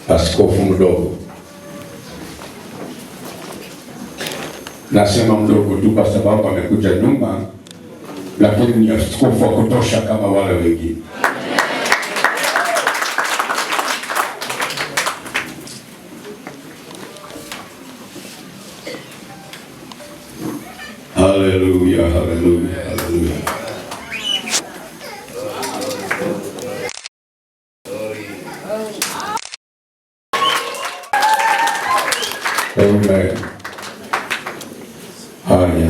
askofu mdogo. Nasema mdogo tu kwa sababu amekuja nyuma, lakini ni askofu wa kutosha kama wale wengine. Haleluya, haleluya, haleluya. Amen. Haya.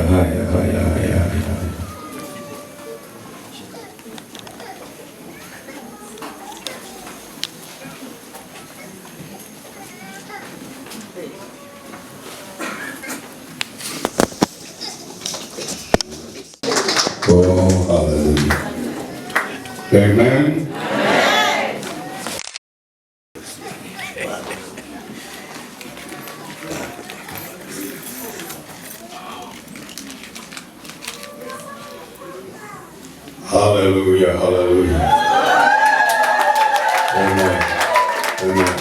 Oh, hallelujah. Amen. Hallelujah, hallelujah. Amen. Amen.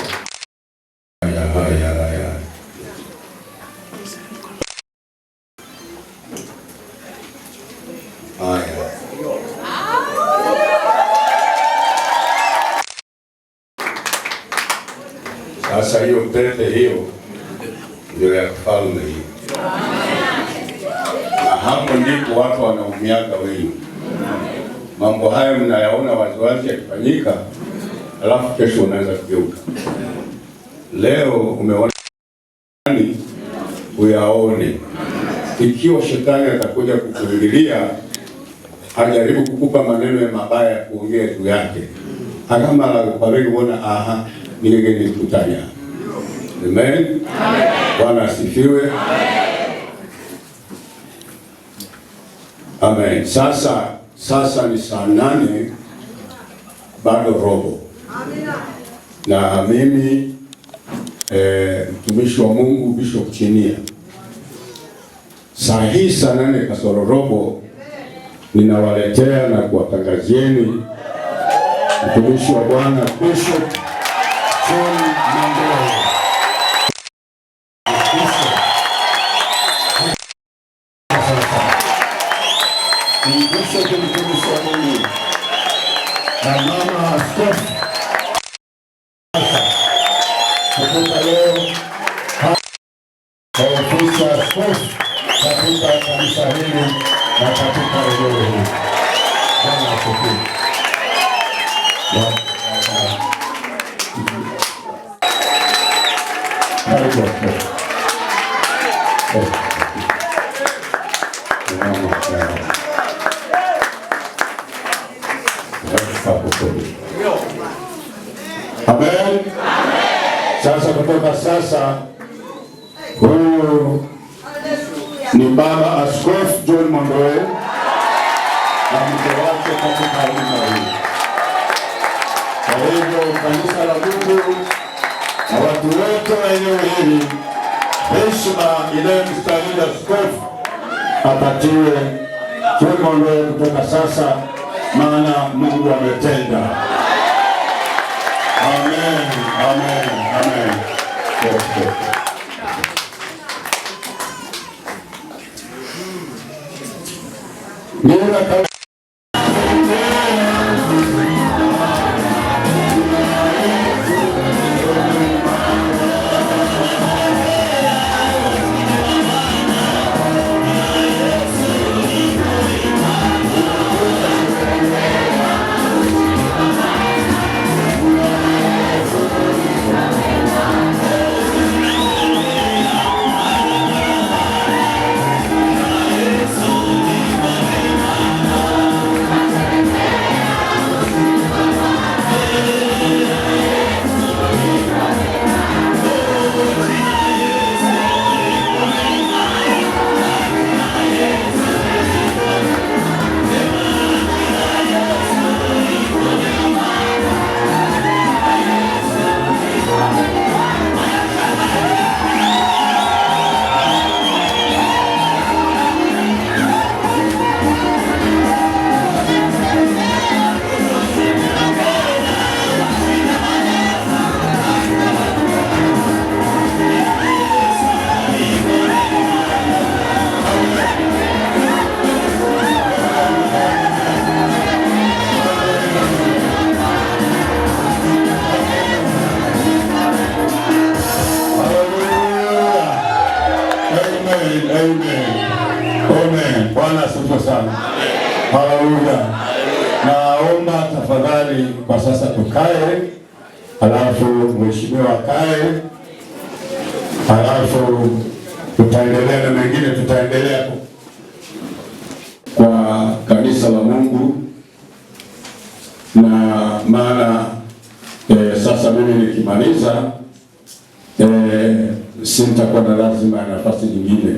Haya. Sasa hiyo pete hiyo ndio ya kifalme hiyo. Na hapo ndipo watu wanaumiaga wengi. Mambo hayo mnayaona waziwazi yakifanyika, alafu kesho unaanza kugeuka. Leo umeona nani uyaone. Ikiwa shetani atakuja kukuingilia, ajaribu kukupa maneno ya mabaya ya kuongea juu yake, kama la pareni uona nilege nikutanya. Amen. Bwana asifiwe. Amen. Sasa ni saa 8 bado robo. Na mimi mtumishi wa Mungu Bishop Chinia, saa hii saa 8 kasoro robo ninawaletea na kuwatangazieni mtumishi wa Bwana Bishop John Monroe. Mtumishi wa Mungu na mama askofu kutoka leo kwa ofisi ya askofu katika kanisa hili na katika eneo hili. Bwana asifiwe. Amen. Sasa kutoka sasa, huyu ni baba askofu John Monroe na mke wake katika kanisa hili. Kwa hivyo kanisa la Mungu na watu wote wa eneo hili, heshima inayomstahili askofu apatiwe John Monroe kutoka sasa, maana Mungu ametenda. Amen, amen, amen. Bwana asifiwe sana. Haleluya. Naomba tafadhali kwa sasa tukae, halafu mheshimiwa akae, halafu tutaendelea na mengine, tutaendelea kwa kanisa la Mungu. Na maana sasa mimi nikimaliza sitakuwa na lazima ya nafasi nyingine,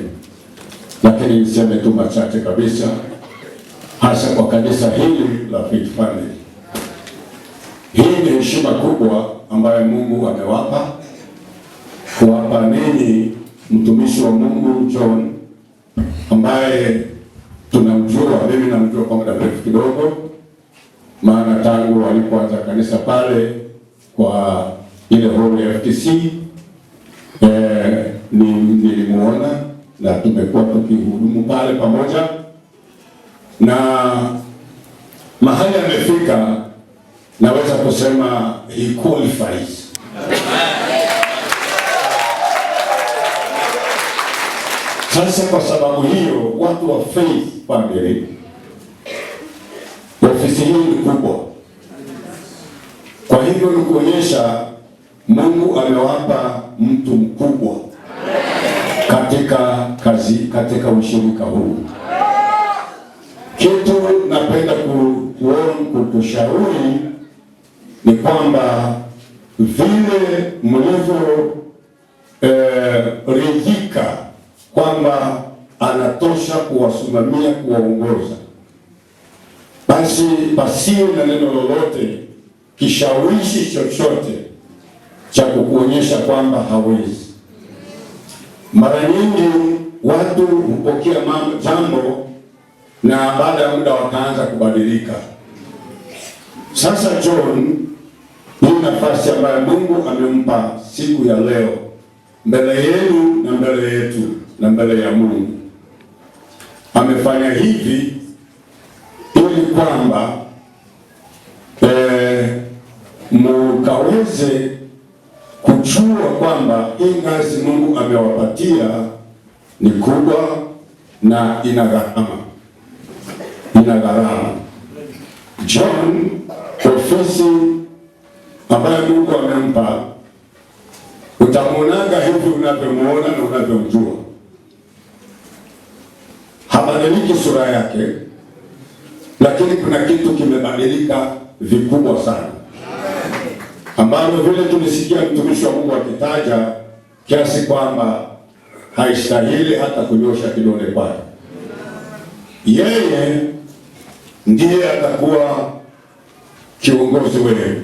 lakini niseme tu machache kabisa, hasa kwa kanisa hili la Faith Family. Hii ni heshima kubwa ambayo Mungu amewapa kuwapa ninyi mtumishi wa Mungu John, ambaye tunamjua, mimi namjua kwa muda mrefu kidogo, maana tangu walipoanza kanisa pale kwa ile hall ya FTC nilimuona na tumekuwa tukihudumu pale pamoja, na mahali amefika naweza kusema he qualifies. Sasa kwa sababu hiyo, watu wa Faith Family, ofisi hii ni kubwa, kwa hivyo ni kuonyesha Mungu amewapa mtu mkubwa katika kazi, katika ushirika huu. Kitu napenda kutushauri ni kwamba vile mlivyo ridhika kwamba anatosha kuwasimamia, kuwaongoza, basi pasiwe na neno lolote, kishawishi chochote cha kukuonyesha kwamba hawezi. Mara nyingi watu hupokea jambo na baada ya muda wakaanza kubadilika. Sasa John, hii nafasi ambayo Mungu amempa siku ya leo mbele yenu na mbele yetu na mbele ya Mungu, amefanya hivi ili kwamba mukaweze kujua kwamba hii ngazi Mungu amewapatia ni kubwa na ina gharama. John, ofisi ambayo Mungu amempa, utamuonaga hivi unavyomuona na unavyomjua. Habadiliki sura yake, lakini kuna kitu kimebadilika vikubwa sana, ambalo vile tulisikia mtumishi wa Mungu akitaja kiasi kwamba haistahili hata kunyosha kidole kwake. Yeye ndiye atakuwa kiongozi wenu.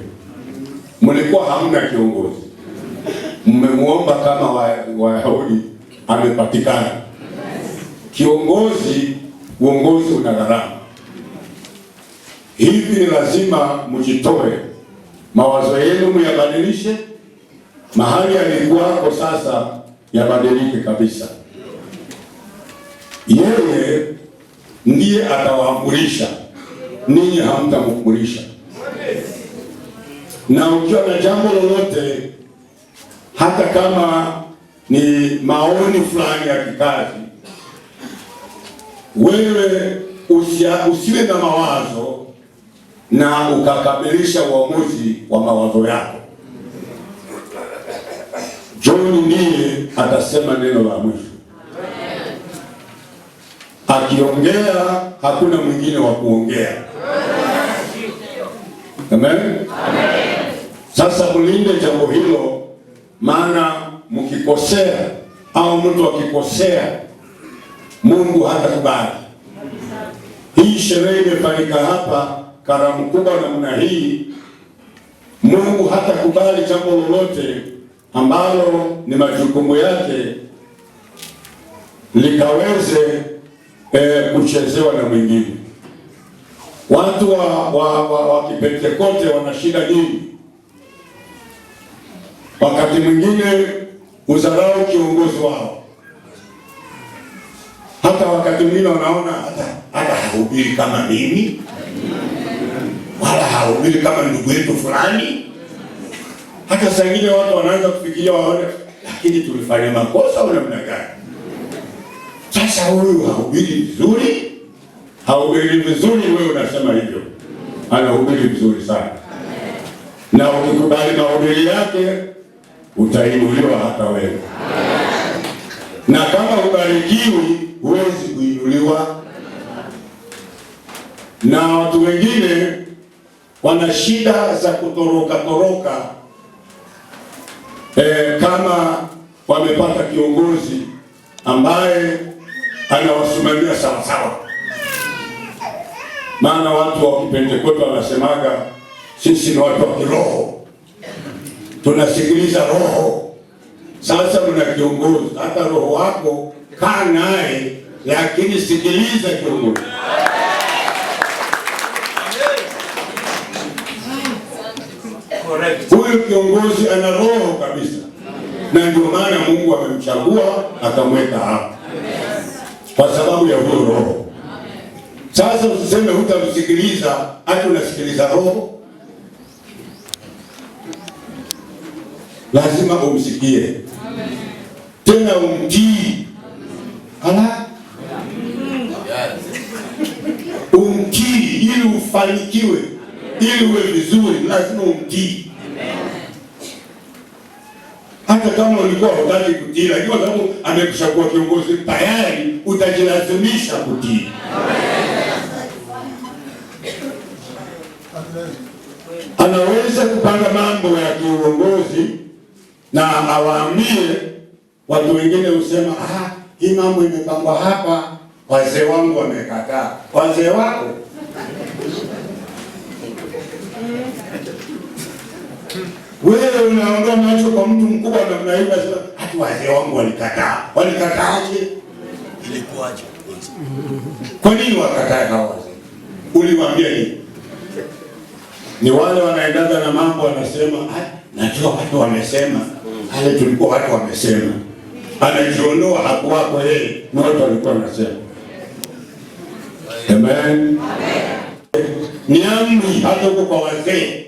Mlikuwa hamna kiongozi, mmemuomba kama Wayahudi, amepatikana kiongozi. Uongozi una gharama. Hivi ni lazima mjitoe, mawazo yenu muyabadilishe, mahali alikuwako sasa yabadilike kabisa. Yeye ndiye atawaamurisha, ninyi hamtamwamurisha. Na ukiwa na jambo lolote, hata kama ni maoni fulani ya kikazi, wewe usiwe na mawazo na ukakamilisha uamuzi wa mawazo yako. John ndiye atasema neno la mwisho. Akiongea hakuna mwingine wa kuongea. Amen. Sasa mlinde jambo hilo, maana mkikosea au mtu akikosea, Mungu hatakubali. Hii sherehe imefanyika hapa, karamu kubwa namna hii, Mungu hatakubali jambo lolote ambalo ni majukumu yake likaweze kuchezewa na mwingine. Watu wa Kipentekoste wana shida nyingi. Wakati mwingine udharau kiongozi wao, hata wakati mwingine wanaona hata hahubiri kama mimi, wala hahubiri kama ndugu yetu fulani. Hata saa ingine watu wanaanza kufikiria waone, lakini tulifanya makosa au namna gani? Sasa huyu hahubiri vizuri, Hahubiri vizuri, wewe unasema hivyo. Anahubiri vizuri sana. Na ukikubali mahubiri yake utainuliwa hata wewe. Na kama ubarikiwi huwezi kuinuliwa. Na watu wengine wana shida za kutoroka kama wamepata kiongozi ambaye anawasimamia sawa sawa. Maana watu wa Pentekoste wanasemaga sisi ni watu wa kiroho, tunasikiliza roho. Sasa mna kiongozi, hata roho wako kaa naye, lakini sikiliza kiongozi. Huyu kiongozi ana roho kabisa, na ndio maana Mungu amemchagua akamweka hapa kwa sababu ya huyo roho. Sasa usiseme hutamsikiliza, hata unasikiliza roho. Lazima umsikie, tena umtii. Umtii ili ufanikiwe, ili uwe vizuri, lazima umtii. Hata kama ulikuwa hutaki kutii, lakini kwa sababu amekuchagua kiongozi tayari utajilazimisha kutii. Anaweza kupanga mambo ya kiongozi na awaambie watu wengine, usema hii mambo imepangwa hapa, wazee wangu wamekataa. Wazee wako? Wewe unaondoa macho kwa mtu mkubwa namna hiyo, unasema hata wazee wangu walikataa. Walikataaje? Ilikuwaje? Kwa nini wakataa hao wazee? Uliwaambia nini? Ni wale wanaendaga na mambo wanasema, najua watu wamesema, hale tulikuwa watu wamesema. Anajiondoa hapo hapo yeye, na watu walikuwa wanasema. Amen. Ni amri hata huko kwa wazee.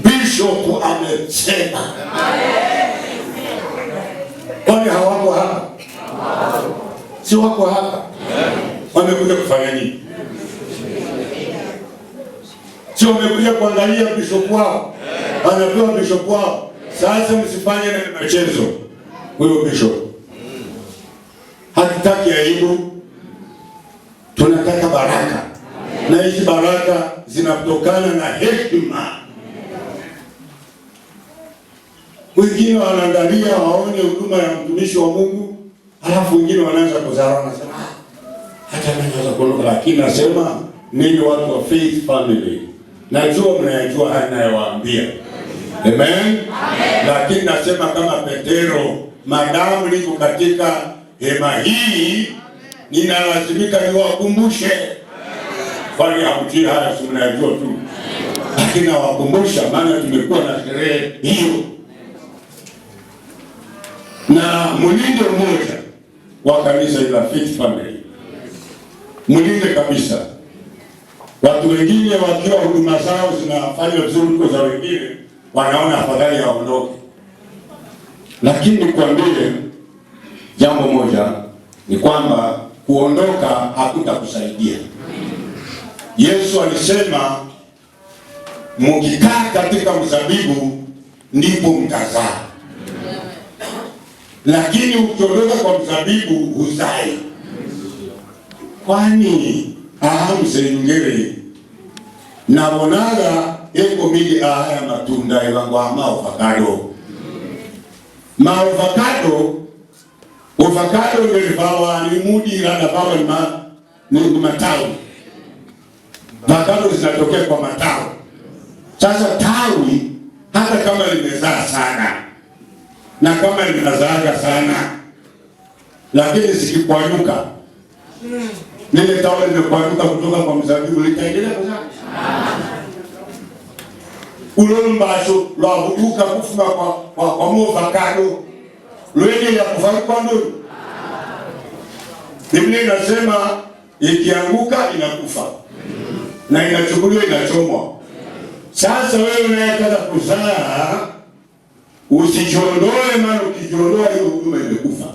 Bishop amesema. Kwani hawako hapa? Si wako hapa? Wamekuja kufanya nini? Si wamekuja kuangalia bishop wao? Anapewa bishop wao. Sasa msifanye na michezo. Huyo bishop hatutaki aibu, tunataka baraka. Na hizi baraka zinatokana na heshima. Wengine wanaangalia waone huduma ya mtumishi wa Mungu, alafu wengine wanaanza kuzarau, wanasema hata mimi naweza kuondoka. Lakini nasema ninyi watu wa Faith Family, najua mnayajua haya ninayowaambia. Amen. Lakini nasema kama Petero, madamu niko katika hema hii, ninalazimika niwakumbushe. Kwani hamtii haya, si mnayajua tu. Lakini nawakumbusha, maana tumekuwa na sherehe hiyo. Na mlinde mmoja wa kanisa la Faith Family, mlinde kabisa. Watu wengine wakiwa huduma zao zinafanya vizuri kwa za wengine, wanaona afadhali aondoke. Lakini nikwambie jambo moja, ni kwamba kuondoka hakutakusaidia. Yesu alisema mkikaa katika mzabibu ndipo mtazaa. Lakini ukiondoka kwa mzabibu huzai. Kwani msengere nabonaga eko mili ya matunda ewangu wa maovakado. Ovakado nilivawa ni mudi rana bawa ni matawi. Vakado zinatokea kwa matawi. Sasa tawi hata kama limezaa sana na kama linazaaga sana, lakini zikikwanyuka, lile tawi limekwanyuka kutoka kwa mzabibu, litaendelea kuzaa. Ulombasho lwa huduka kufunga kwa avocado lwende ya kufanya kwa ndoto. Biblia inasema ikianguka inakufa na inachukuliwa inachomwa. Sasa wewe unayetaka kuzaa usijiondoe, maana ukijiondoa hiyo huduma imekufa.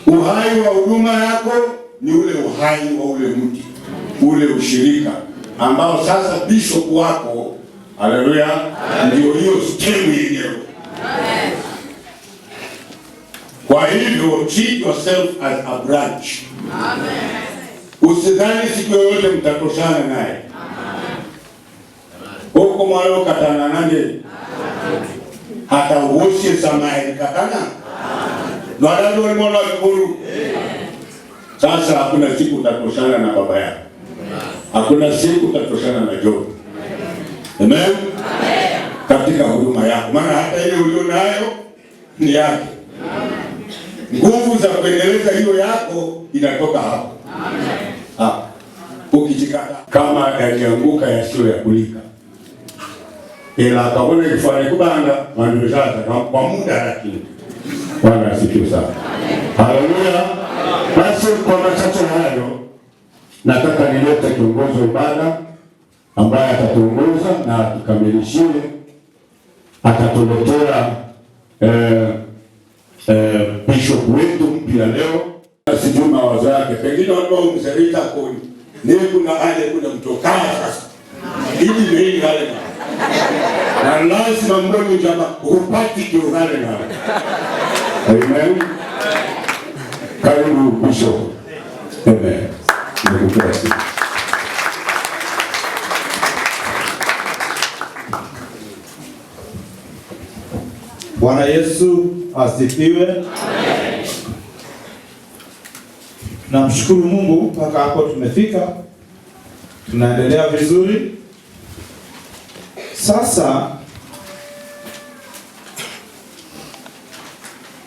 Uhai wa huduma yako ni ule uhai wa ule mti, ule ushirika ambao sasa bishop wako, haleluya, ndio hiyo stem yenyewe. Kwa hivyo treat yourself as a branch. Usidhani siku yoyote mtatoshana naye. Huko mwalo katana nande hata uoshe samaye katana nwadalo mwana kuru. Sasa hakuna siku utatoshana na baba yako, hakuna siku utatoshana na Job. Amen. Katika huduma yako, maana hata ile ulionayo ni yake. Nguvu za kuendeleza hiyo yako inatoka hapo. Hapo ukijikata kama yalianguka yasiyo ya kulika, ila akaona kifanye kubanda manduzaza kwa muda, lakini Bwana asifiwe sana. Haleluya. Basi kwa machache hayo nataka nilete kiongozi wa ibada ambaye atatuongoza na tukamilishie, atatuletea bishop wetu mpya leo. Sijui mawazo yake, pengine watu mserita kuni ni kuna ale kuna mtokana sasa hivi ni wale na lazima mboni jama upati kiungane na. Amen. Karibu bishop. Amen. Nikupesi. Bwana Yesu asifiwe. Amen. Namshukuru Mungu mpaka hapo tumefika. Tunaendelea vizuri. Sasa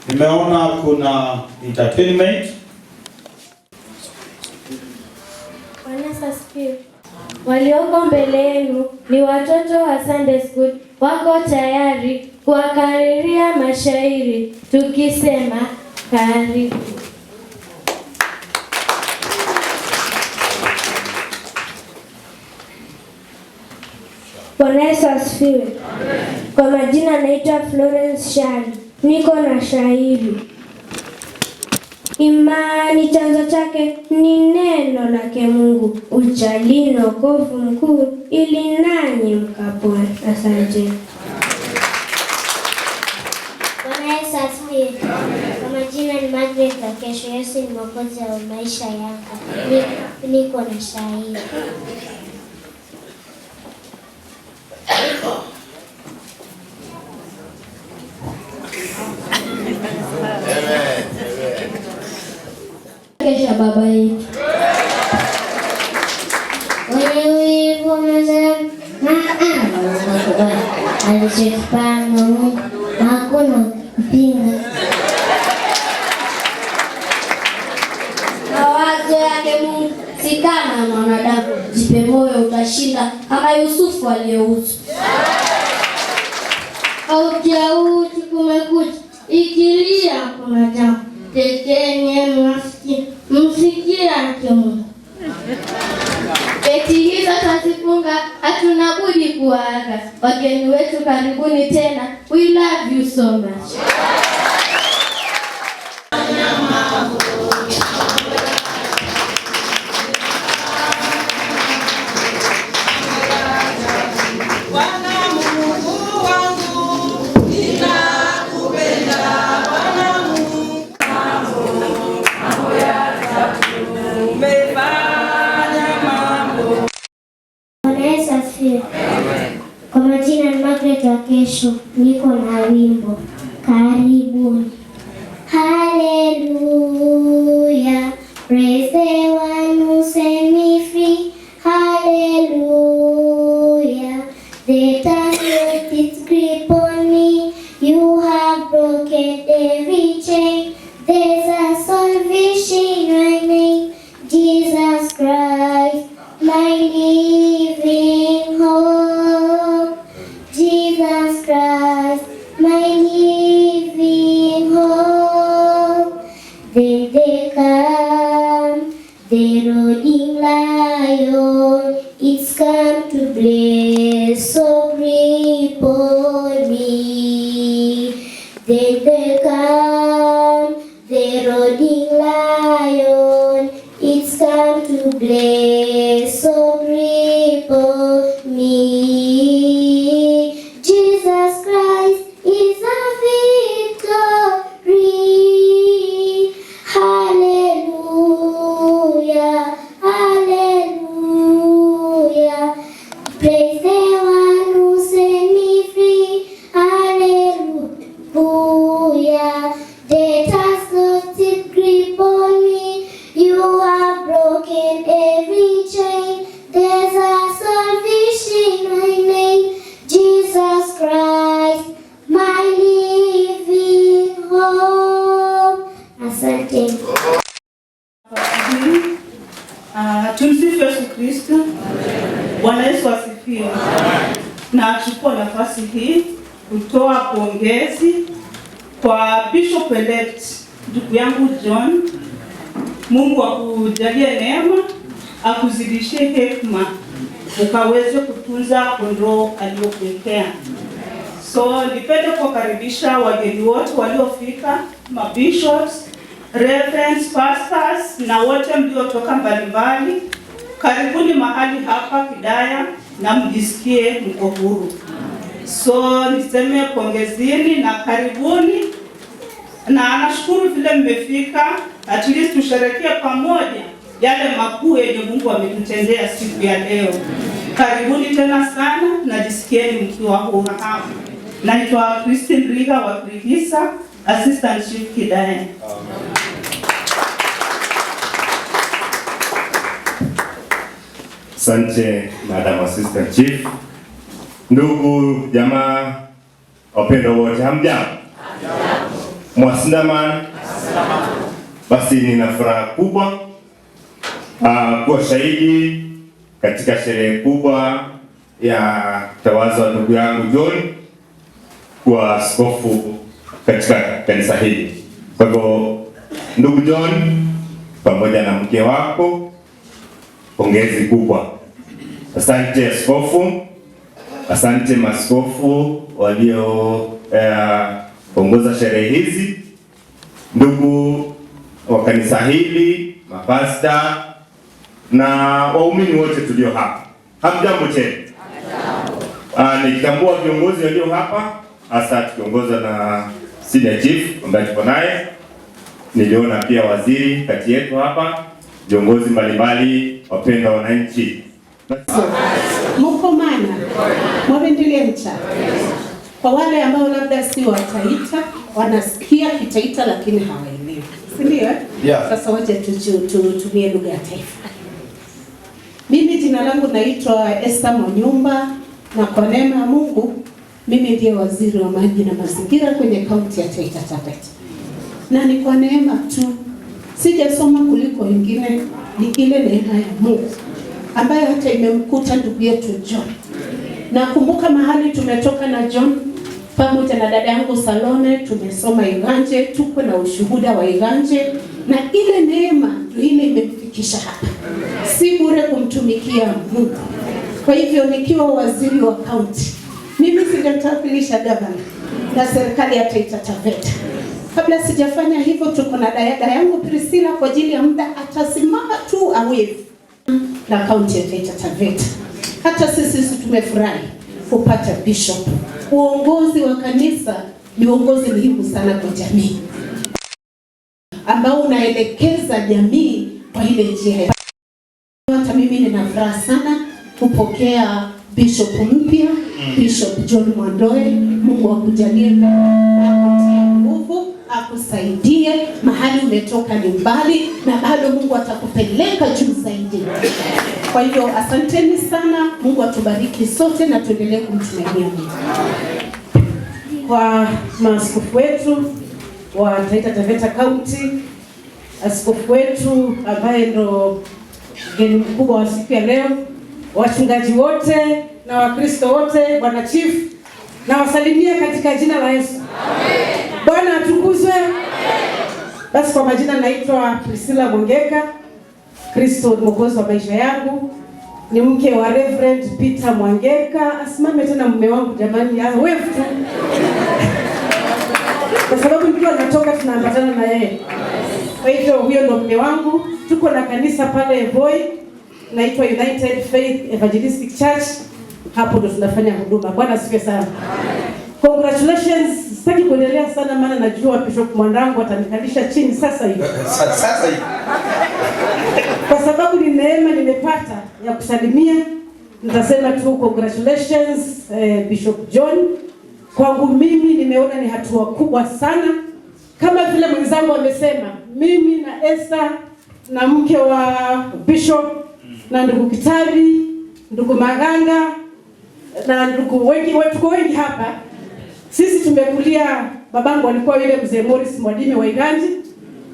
nimeona kuna entertainment. Bwana asifiwe. Walioko mbele yenu ni watoto wa Sunday School, wako tayari kuwakariria mashairi tukisema karibu. Bwana Yesu asifiwe. Kwa majina naitwa Florence Shari. Niko na shairi. Imani chanzo chake ni neno lake Mungu, ujalino wokovu mkuu, ili nanyi mkapone. Asante. Bwana Yesu asifiwe. Kwa majina ni Margaret Lakesho. Yesu ni mwokozi wa maisha yangu. Niko na shairi. Kesha baba yetu. Wenye wivu wamezaa alichokipanga Mungu hakuna kupinga. Mawazo yake Mungu si kama mwanadamu. Jipe moyo utashinda kama Yusufu aliyeuzwa. Haujauti kumekucha, ikilia kuna jambo. Tekeni msikia yake Mungu. Eti hizo tasifunga, hatuna budi kuaga. Wageni wetu karibuni tena. We love you so much. Kwa majina ni Margaret Lakesho. Niko na wimbo karibuni. Hallelujah, praise the one who set me free. Hallelujah, the time its grip on me. You have broken every chain. There's a salvation in my name, Jesus Christ, my living hope. Jesus Christ, my living hope. Then they come, the roaring lion. It's come to bless, so grip on me. Then they come, the roaring lion. to grace so cripple me. Jesus Christ is a victory. Hallelujah, hallelujah. Praise the one who set me free. Hallelujah. Death has lost its grip on me. You have broken every chain. There's a salvation in my name. Jesus Christ, my living hope. Asante. Tumsifu Yesu Kristo. Bwana Yesu asifiwe. Na achukua nafasi hii kutoa pongezi kwa Bishop elect ndugu yangu John. Mungu akujalie neema, akuzidishie hekima, ukaweze kutunza kondoo aliyokuwekea. So nipende kukaribisha wageni wote waliofika, mabishops, reverends, pastors na wote mliotoka mbalimbali. Karibuni mahali hapa Kidaya na mjisikie mko huru. So niseme pongezini na karibuni, na nashukuru vile mmefika. At least tusherekee pamoja yale makuu yenye Mungu ametutendea siku ya leo. Karibuni tena sana na jisikieni mkiwa huru hapa. Naitwa Christine Riga wa Krihisa, Assistant Chief Kidaya. Asante Madam Assistant Chief. Ndugu jamaa wapendwa wote, hamjambo? Mwasindamana? Basi nina furaha kubwa kuwa shahidi katika sherehe kubwa ya tawazo wa ndugu yangu John kuwa askofu katika kanisa hili. Kwa hivyo ndugu John pamoja na mke wako, pongezi kubwa. Asante askofu, asante maskofu walio ongoza sherehe hizi, ndugu wa kanisa hili, mapasta na waumini wote tulio hapa. Hamjambo tena? Nikitambua viongozi walio hapa, hasa tukiongozwa na Senior Chief ambaye tuko naye. Niliona pia waziri kati yetu hapa, viongozi mbalimbali, wapenda wananchi. Mko mana mwabendelee mcha. Kwa wale ambao labda si wa Taita, wanasikia Kitaita lakini hawaelewi. Si ndio? Yeah. Sasa waje tutumie lugha ya taifa. Mimi jina langu naitwa Esther Mwanyumba, na kwa neema ya Mungu mimi ndiye waziri wa maji na mazingira kwenye kaunti ya Taita Taveta. Na ni kwa neema tu, sijasoma kuliko wengine, ni ile neema ya Mungu ambayo hata imemkuta ndugu yetu John. Na kumbuka mahali tumetoka na John pamoja na dada yangu Salome, tumesoma Iganje, tuko na ushuhuda wa Iganje, na ile neema ile imemfikisha hapa. Si bure kumtumikia Mungu. Kwa hivyo nikiwa waziri wa kaunti, mimi sijamtawakilisha gavana na serikali ya Taita Taveta. Kabla sijafanya hivyo, tuko na dada yangu Priscilla, kwa ajili ya muda atasimama tu awevu na kaunti ya Taita Taveta. Hata sisi tumefurahi kupata bishop. Uongozi wa kanisa ni uongozi muhimu sana kwa jamii, ambao unaelekeza jamii kwa ile njia. Hata mimi nina furaha sana kupokea bishop mpya, Bishop John Mwandoe. Mungu akujalie nguvu, akusaidie. Mahali umetoka ni mbali na bado Mungu atakupeleka juu zaidi. Kwa hivyo asanteni sana, Mungu atubariki sote na tuendelee kumtumainia Mungu. Kwa maaskofu wetu wa Taita Taveta County, askofu wetu ambaye ndo mgeni mkubwa wa siku ya leo, wachungaji wote na Wakristo wote, Bwana Chief, na wasalimia katika jina la Yesu. Amen. Bwana atukuzwe. Amen. Basi kwa majina naitwa Priscilla Mwangeka. Kristo ni mwokozi wa maisha yangu. Ni mke wa Reverend Peter Mwangeka. Asimame tena mume wangu jamani, wewe tu. Kwa sababu nikiwa natoka tunaambatana na yeye. Kwa hivyo huyo ndo mume wangu. Tuko na kanisa pale Voi. naitwa United Faith Evangelistic Church. Hapo ndo tunafanya huduma. Bwana asifiwe sana. Congratulations. Sitaki kuendelea sana maana najua Bishop Mwandangu atanikalisha chini sasa hivi. Sasa hivi. Kwa sababu ni neema nimepata ya kusalimia, nitasema tu congratulations Bishop John. Kwangu mimi nimeona ni hatua kubwa sana. Kama vile mwenzangu amesema, mimi na Esther na mke wa Bishop na ndugu Kitabi, ndugu Maganga na ndugu wengi hapa. Sisi tumekulia, babangu alikuwa yule mzee Morris Mwadime wa Iganji.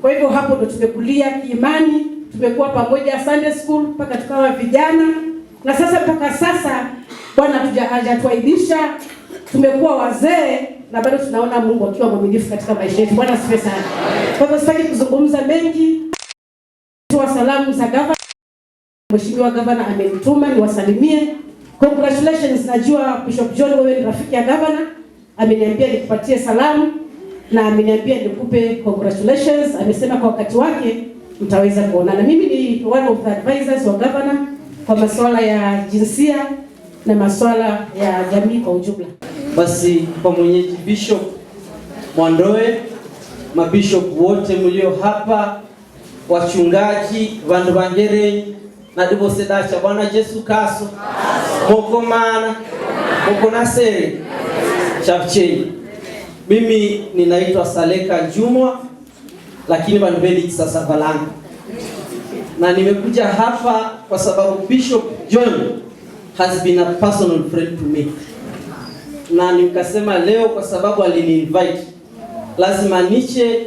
Kwa hivyo hapo ndo tumekulia kiimani, tumekuwa pamoja Sunday school mpaka tukawa vijana. Na sasa mpaka sasa Bwana hajatuaibisha, tumekuwa wazee na bado tunaona Mungu akiwa mwaminifu katika maisha yetu. Bwana asifiwe sana. Kwa hivyo sitaki kuzungumza mengi. Toa salamu za gavana. Mheshimiwa gavana amenituma niwasalimie. Congratulations, najua Bishop John wewe ni rafiki ya gavana. Ameniambia nikupatie salamu na ameniambia nikupe congratulations. Amesema kwa wakati wake mtaweza kuonana. Mimi ni one of the advisors wa governor kwa masuala ya jinsia na masuala ya jamii kwa ujumla. Basi kwa mwenyeji Bishop Mwandoe, mabishop wote mlio hapa, wachungaji, vandu vangere na divose dacha, Bwana Yesu kaso moko mana moko nasere chapcheni. Mimi ninaitwa Saleka Jumwa, lakini vandu veli sasa valanga, na nimekuja hapa kwa sababu Bishop John has been a personal friend to me, na nikasema leo kwa sababu alini-invite lazima niche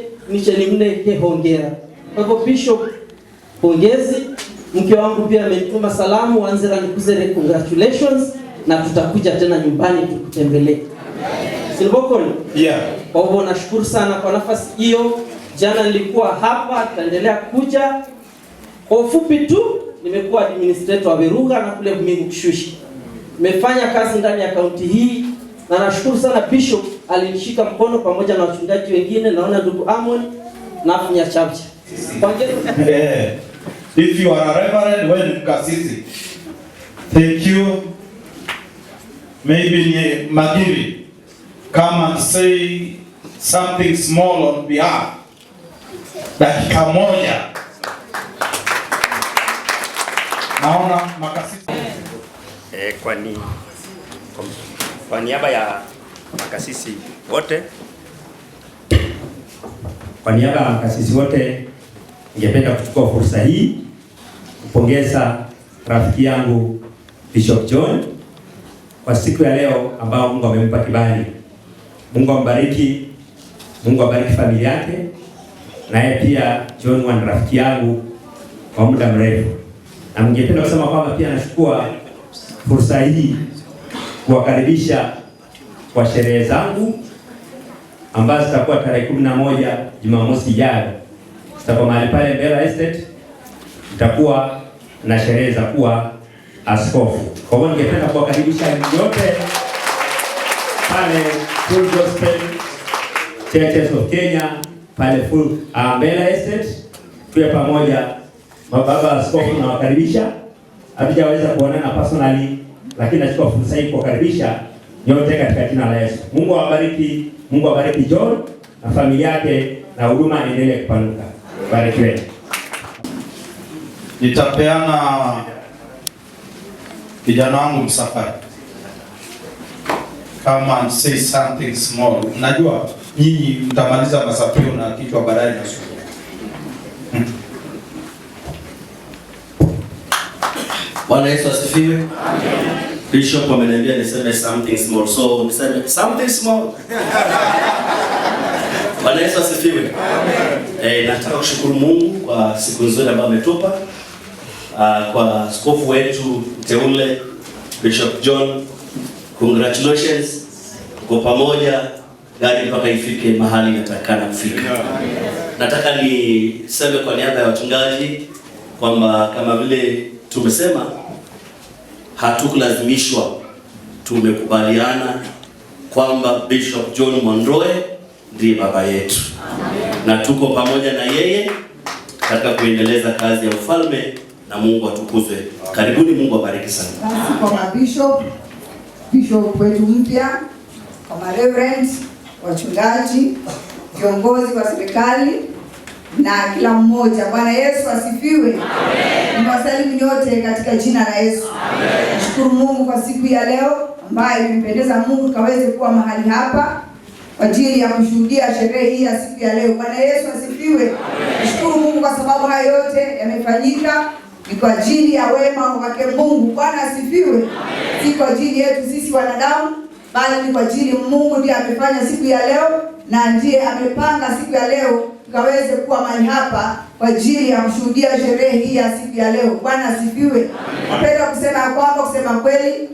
nimneke hongera. Kwa hivyo Bishop, pongezi. Mke wangu pia amenituma salamu, Wanzira nikuzere congratulations, na tutakuja tena nyumbani tukutembelee. Silvokoni? Yeah. Kwa hivyo nashukuru sana kwa nafasi hiyo. Jana nilikuwa hapa, tutaendelea kuja. Kwa ufupi tu, nimekuwa administrator wa Virunga na kule Mingu Kishushi. Nimefanya kazi ndani ya kaunti hii na nashukuru sana Bishop alinishika mkono pamoja na wachungaji wengine, naona ndugu Amon na Afunya Chabcha. If you are a reverend, when Kasisi, thank you. Maybe Magiri, come and say something small on behalf. Dakika moja. Naona makasisi. Kwa niaba ya makasisi wote, ningependa kuchukua fursa hii kupongeza rafiki yangu Bishop John kwa siku ya leo ambao Mungu amempa kibali. Mungu ambariki, Mungu abariki familia yake. Naye pia John ni rafiki yangu kwa muda mrefu. Na ningependa kusema kwamba pia nachukua fursa hii kuwakaribisha kwa sherehe zangu ambazo zitakuwa tarehe 11 Jumamosi ijayo. Tutakuwa mahali pale Mbera Estate, tutakuwa na sherehe za kuwa askofu. Kwa hivyo ningependa kuwakaribisha wote pale Full Gospel Churches of Kenya pale Full Mbera Estate, tuwe pamoja. Mababa askofu na wakaribisha. Hatujaweza kuonana personally, lakini nachukua fursa hii kuwakaribisha nyote katika jina la Yesu. Mungu awabariki, Mungu awabariki John na familia yake, na huduma endelee kupanuka. Barikiwe. Nitapeana kijana wangu Msafari. Come and say something small. Najua nyinyi mtamaliza masafiri na kichwa baadaye na suku. Bwana Yesu asifiwe. Amen. Bishop ameniambia niseme something small. So niseme something small. Bwana Yesu asifiwe. Amen. Nataka kushukuru Mungu kwa siku nzuri ambayo ametupa. Kwa askofu wetu mteule Bishop John, congratulations. Kwa pamoja gari mpaka ifike mahali inatakana kufika. Nataka niseme kwa niaba ya wachungaji kwamba kama vile tumesema, hatukulazimishwa, tumekubaliana kwamba Bishop John Mwandoe ndiye baba yetu. Na tuko pamoja na yeye katika kuendeleza kazi ya ufalme na Mungu atukuzwe. Karibuni, Mungu abariki sana. Basi kwa bishop wetu mpya, kwa reverend, wachungaji, viongozi wa serikali na kila mmoja. Bwana Yesu asifiwe. Amen. Niwasalimu nyote katika jina la Yesu. Amen. Nashukuru Mungu kwa siku ya leo ambayo imempendeza Mungu tukaweze kuwa mahali hapa kwa ajili ya kushuhudia sherehe hii ya siku ya leo. Bwana Yesu asifiwe. Nashukuru Mungu kwa sababu haya yote yamefanyika ni kwa ajili ya wema wake Mungu. Bwana asifiwe. Si kwa ajili yetu sisi wanadamu, bali ni kwa ajili Mungu ndiye amefanya siku ya leo na ndiye amepanga siku ya leo tukaweze kuwa mahali hapa kwa ajili ya kushuhudia sherehe hii ya siku ya leo. Bwana asifiwe. Napenda kusema kweli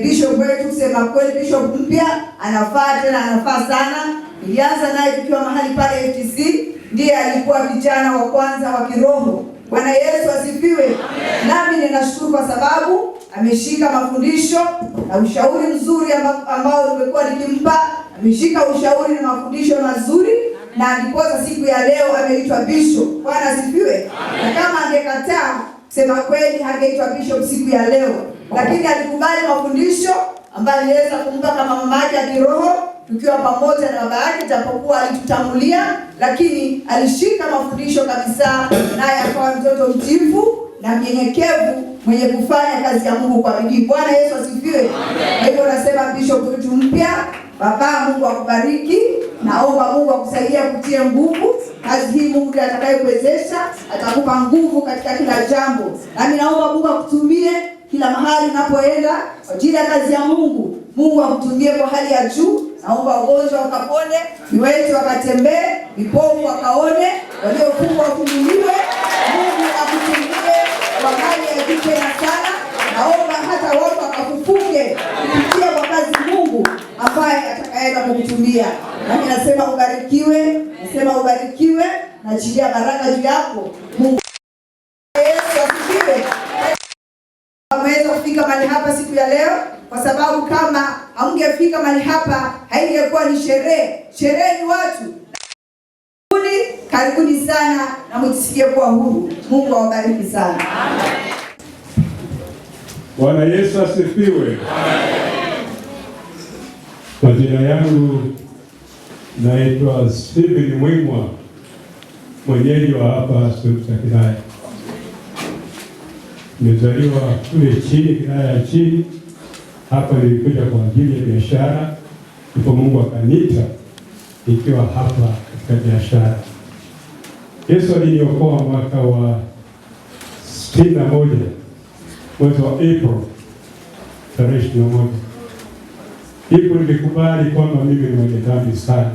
bishop wetu, kusema kweli bishop mpya anafaa sana. Nilianza naye tukiwa mahali pale FTC, ndiye alikuwa kijana wa kwanza wa kiroho. Bwana Yesu asifiwe. Nami ninashukuru kwa sababu ameshika mafundisho na ushauri mzuri ambao nimekuwa nikimpa. Ameshika ushauri na mafundisho mazuri na ndiposa siku ya leo ameitwa bishop. Bwana asifiwe. Na kama angekataa, sema kweli hangeitwa bishop siku ya leo, lakini alikubali mafundisho ambayo aliweza kumpa kama mama yake ya kiroho tukiwa pamoja na baba yake, japokuwa alitutangulia, lakini alishika mafundisho kabisa, naye akawa mtoto mtiifu na mnyenyekevu mwenye kufanya kazi ya Mungu kwa bidii. Bwana Yesu asifiwe. Kwa hivyo nasema bishop wetu mpya, baba, Mungu akubariki. Naomba Mungu akusaidie kutia nguvu kazi hii. Mungu ndiye atakayekuwezesha, atakupa nguvu katika kila jambo. Nami naomba Mungu akutumie kila mahali unapoenda kwa ajili ya kazi ya Mungu. Mungu akutumie kwa hali ya juu. Naomba wagonjwa wakapone, viwete wakatembee, vipofu wakaone, waliofungwa wafunguliwe. Mungu akutumie kwa hali ya juu tena sana. Naomba hata watu wakafufuke kupitia kwa kazi Mungu ambaye atakayeenda kukutumia. Nami nasema ubarikiwe, na achilia baraka juu yako. Mungu Yesu asifiwe. Ameweza kufika mahali hapa siku ya leo, kwa sababu kama hamngefika mahali hapa haingekuwa ni sherehe. Sherehe ni watu. Karibuni sana na mjisikie kuwa huru. Mungu awabariki sana. Bwana Yesu asifiwe. Majina yangu naitwa Stephen Mwimwa, mwenyeji wa hapa Sakidaya. Nimezaliwa kule chini, Kidaya ya chini. Hapa nilikuja kwa ajili ya biashara, ndipo Mungu akaniita nikiwa hapa katika biashara. Yesu aliniokoa mwaka wa 61 mwezi wa April tarehe 21. Ndipo nilikubali kwamba mimi ni mwenye dhambi sana,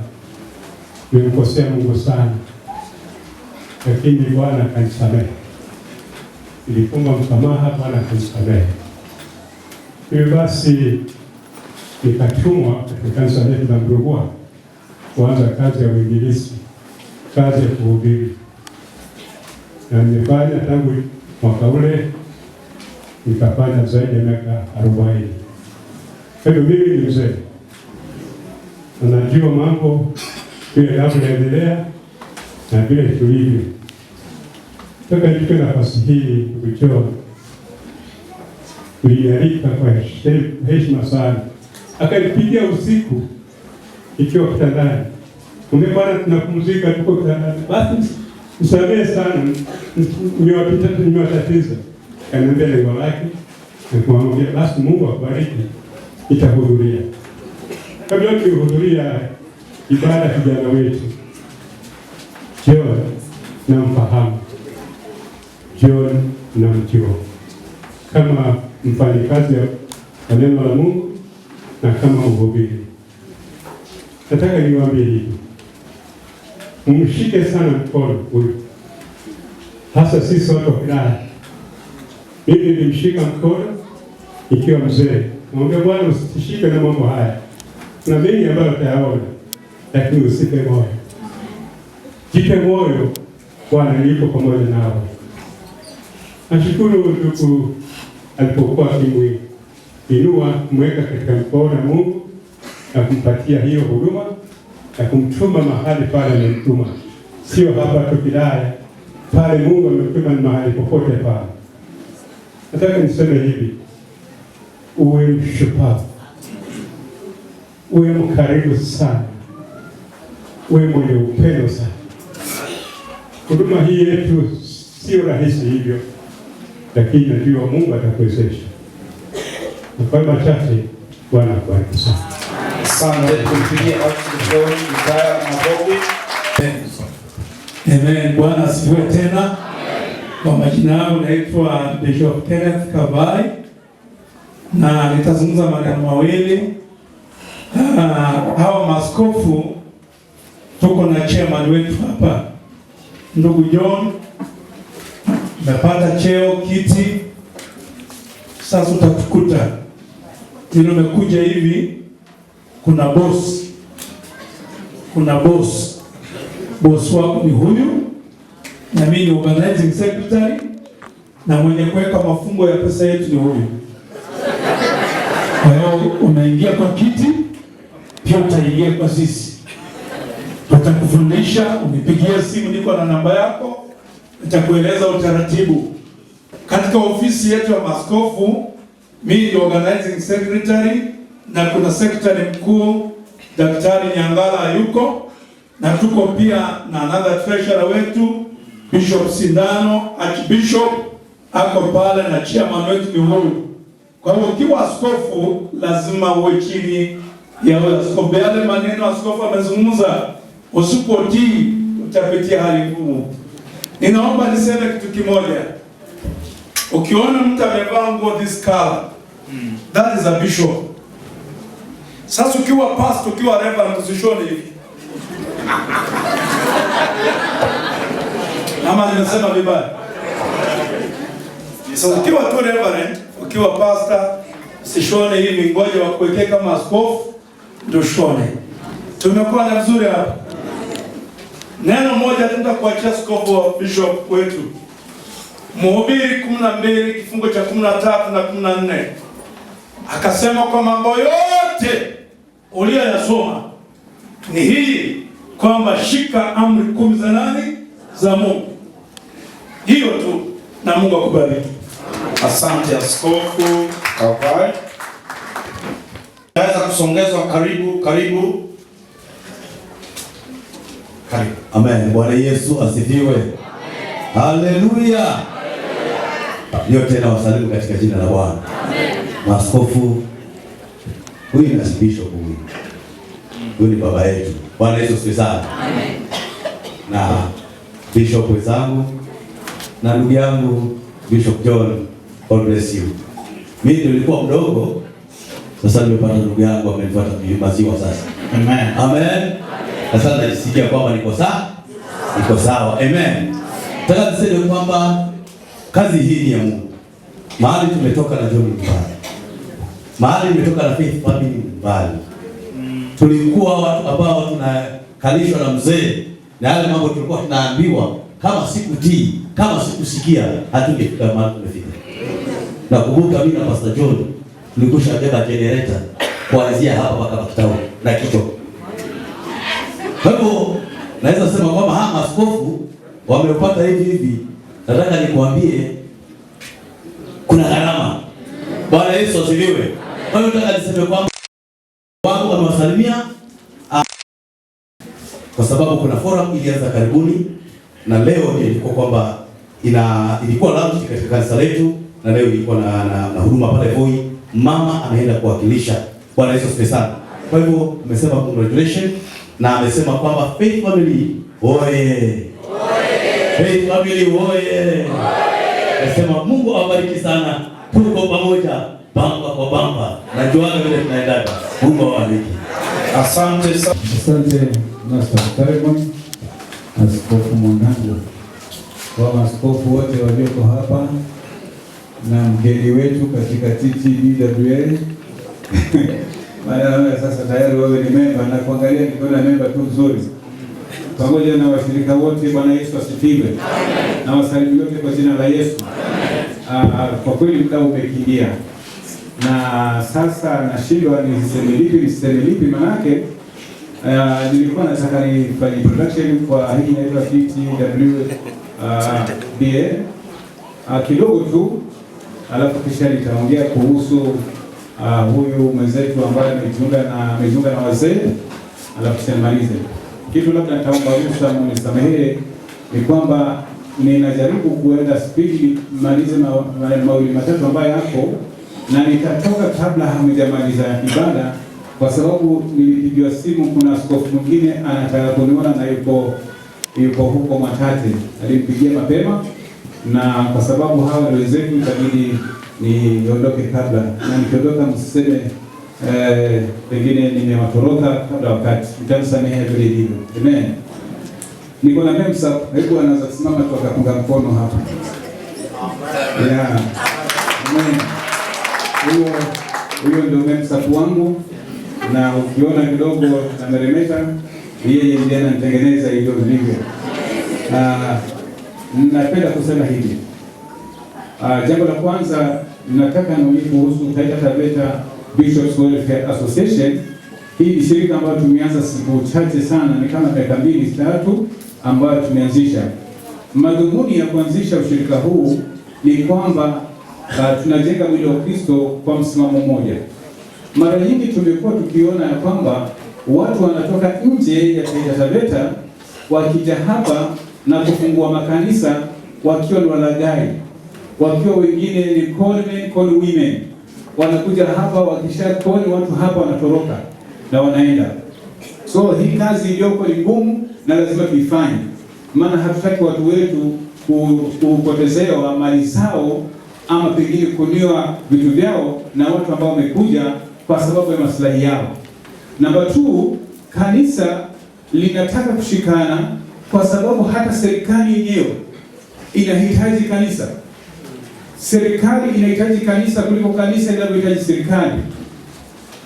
nimemkosea Mungu sana, lakini Bwana akanisamehe. Nilifunga msamaha, Bwana akanisamehe. Hivyo basi nikatumwa katika kanisa letu la Mrugwa kuanza kazi ya uinjilisti, kazi ya kuhubiri, na nimefanya tangu mwaka ule, nikafanya zaidi ya miaka 40. Kwa hiyo mimi ni mzee, najua mambo vile yanavyoendelea na vile tulivyo. Nataka nichukue nafasi hii kukutoa kuialika kwa heshima sana. Akanipigia usiku ikiwa kitandani, Bwana tunapumzika, tuko kitandani, basi msamehe sana, nimewatatiza. Kaniambia lengo lake, na kumwambia basi Mungu akubariki, nitahudhuria. Kabla kuhudhuria ibada, kijana wetu John namfahamu, John namjua kama mfanyikazi wa neno la Mungu na kama mhubiri. Nataka niwaambie hivi, mshike sana mkono huyu, hasa sisi watu wa Kidaya. Mimi nilimshika mkono ikiwa mzee, mwambie Bwana usitishike na mambo haya, na mengi ambayo utayaona, lakini usife moyo. Jipe moyo, Bwana yuko pamoja nawe. Nashukuru ndugu alipokuwa akimuinua kumweka katika mkono wa Mungu na kumpatia hiyo huduma na kumtuma mahali pale amemtuma. Sio hapa tu Kidaya, pale Mungu amemtuma ni mahali popote pale. Nataka niseme hivi, uwe mshupavu, uwe mkarimu sana, uwe mwenye upendo sana. Huduma hii yetu sio rahisi hivyo, lakini najua Mungu atakuwezesha. Kwa machache, Bwana akubariki sana. Asante. Tupigie Amen. Bwana asifiwe tena. Kwa majina yangu naitwa Bishop Kenneth Kabai na nitazungumza maneno mawili. Hawa maaskofu tuko na chairman wetu hapa, ndugu John, umepata cheo kiti. Sasa utakukuta vile umekuja hivi, kuna boss. Boss wako ni huyu, na mimi ni organizing secretary, na mwenye kuweka mafungo ya pesa yetu ni huyu. Kwa hiyo unaingia kwa kiti, pia utaingia kwa sisi. Tutakufundisha, unipigie simu, niko na namba yako, nitakueleza utaratibu. Katika ofisi yetu ya maaskofu, mimi ni organizing secretary, na kuna secretary mkuu Daktari Nyangala yuko, na tuko pia na another treasurer wetu Bishop Sindano, Archbishop ako pale, na chairman wetu ni huyu. Kwa hiyo ukiwa askofu lazima uwe chini ya askofu. Yale maneno askofu amezungumza, usipotii utapitia hali ngumu. Ninaomba niseme kitu kimoja. Ukiona mtu amevaa nguo this color, that is a bishop. Sasa ukiwa pastor, ukiwa reverend, usishone hivi. Ama nimesema vibaya? Sasa ukiwa tu reverend, ukiwa pastor, usishone hivi, ngoja wakuwekee kama askofu ndio shone. Tumekuwa na vizuri hapa. Neno moja tutakuachia askofu wa bishop wetu. Mhubiri 12 kifungo cha 13 na 14. Akasema kwa mambo yote uliyoyasoma ni hii, kwamba shika amri 10 za nani? Za Mungu. Hiyo tu, na Mungu akubariki. Asante askofu Kabai. Naweza kusongezwa karibu. Amen. Bwana Yesu asifiwe. Haleluya. Yote na wasalimu katika jina la Bwana. Amen. Maaskofu, huyu ni bishop huyu ni baba yetu. Bwana Yesu asifiwe sana. Amen. Na bishop wenzangu na ndugu yangu Bishop John, God bless you. Mimi nilikuwa mdogo, sasa nimepata ndugu yangu amenifuata maziwa sasa. Amen. Amen. Sasa najisikia kwamba niko sawa. Amen. Nataka niseme kwamba kazi hii ni ya Mungu. Mahali tumetoka na John mbali. Mahali nimetoka na Faith Family mbali. Tulikuwa watu ambao tunakalishwa na mzee, na yale mambo tulikuwa tunaambiwa, kama sikutii, kama sikusikia, hatungefika mahali tumefika. Nakumbuka mimi na Pastor John tulikushabeba generator kuanzia hapa mpaka Kitao na Kicho. Kwa hivyo naweza sema kwamba hawa maaskofu wamepata hivi. Nataka nikwambie kuna gharama. Bwana Yesu asifiwe. Kwa hiyo nataka niseme kwamba wangu wamewasalimia kwa sababu kuna forum ilianza karibuni, na leo ilikuwa kwamba ilikuwa launch katika kanisa letu, na leo ilikuwa na huduma pale Voi. Mama ameenda kuwakilisha. Bwana Yesu asifiwe sana. Kwa hivyo amesema congratulations, na amesema kwamba Faith Family oye. Faith Family oye. Amesema Mungu awabariki sana. Tuko pamoja bamba kwa bamba. Najua vile tunaenda. Mungu awabariki. Asante Master Simon, askofu mwanangu, kwa maaskofu wote walioko hapa na mgeni wetu katika TTBWA. Maana sasa tayari wewe ni member, na kuangalia nikiona member tu nzuri. Pamoja na washirika wote, Bwana Yesu asifiwe. Na wasalimu wote kwa jina la Yesu. Kwa kweli muda umekimbia. Na sasa nashindwa niseme lipi manake nilikuwa nataka nifanye introduction kwa hii inaitwa TTWA kidogo tu. alafu kisha nitaongea kuhusu huyu mwenzetu ambaye amejiunga na wazee, alafu kisha nimalize. Kitu labda nitaomba ruhusa mnisamehe ni kwamba ninajaribu kuenda spidi malize mawili matatu ambayo yako, na nitatoka kabla hamjamaliza ibada, kwa sababu nilipigiwa simu, kuna askofu mwingine anataka kuniona na yuko huko Mwatate. Alinipigia mapema, na kwa sababu hawa ndio wenzetu itabidi niondoke kabla, na nikiondoka msiseme pengine nimewatoroka kabla wakati. Mtanisamehe vile hivyo. Amen. Niko na memsa, hebu anaweza kusimama tu akapunga mkono hapa. Yeah. Amen. Huyo ndio memsa wangu, na ukiona kidogo na meremeta, yeye ndiye ananitengeneza hivyo vilivyo. Napenda kusema hivi. Jambo la kwanza nataka niongee kuhusu Taita Taveta Bishops Welfare Association. Hii ni shirika ambayo tumeanza siku chache sana, ni kama miaka 2-3 ambayo tumeanzisha. Madhumuni ya kuanzisha ushirika huu ni kwamba tunajenga mwili wa Kristo kwa msimamo mmoja. Mara nyingi tumekuwa tukiona ya kwamba watu wanatoka nje ya Taita Taveta wakija hapa na kufungua makanisa wakiwa ni walaghai, wakiwa wengine ni call women. Wanakuja hapa, wakisha call watu hapa wanatoroka na wanaenda. So hii kazi iliyoko ni ngumu na lazima tuifanye, maana hatutaki watu wetu kupotezewa mali zao ama pengine kuniwa vitu vyao na watu ambao wamekuja kwa sababu ya maslahi yao. Namba 2, kanisa linataka kushikana kwa sababu hata serikali yenyewe inahitaji kanisa. Serikali inahitaji kanisa kuliko kanisa inavyohitaji serikali.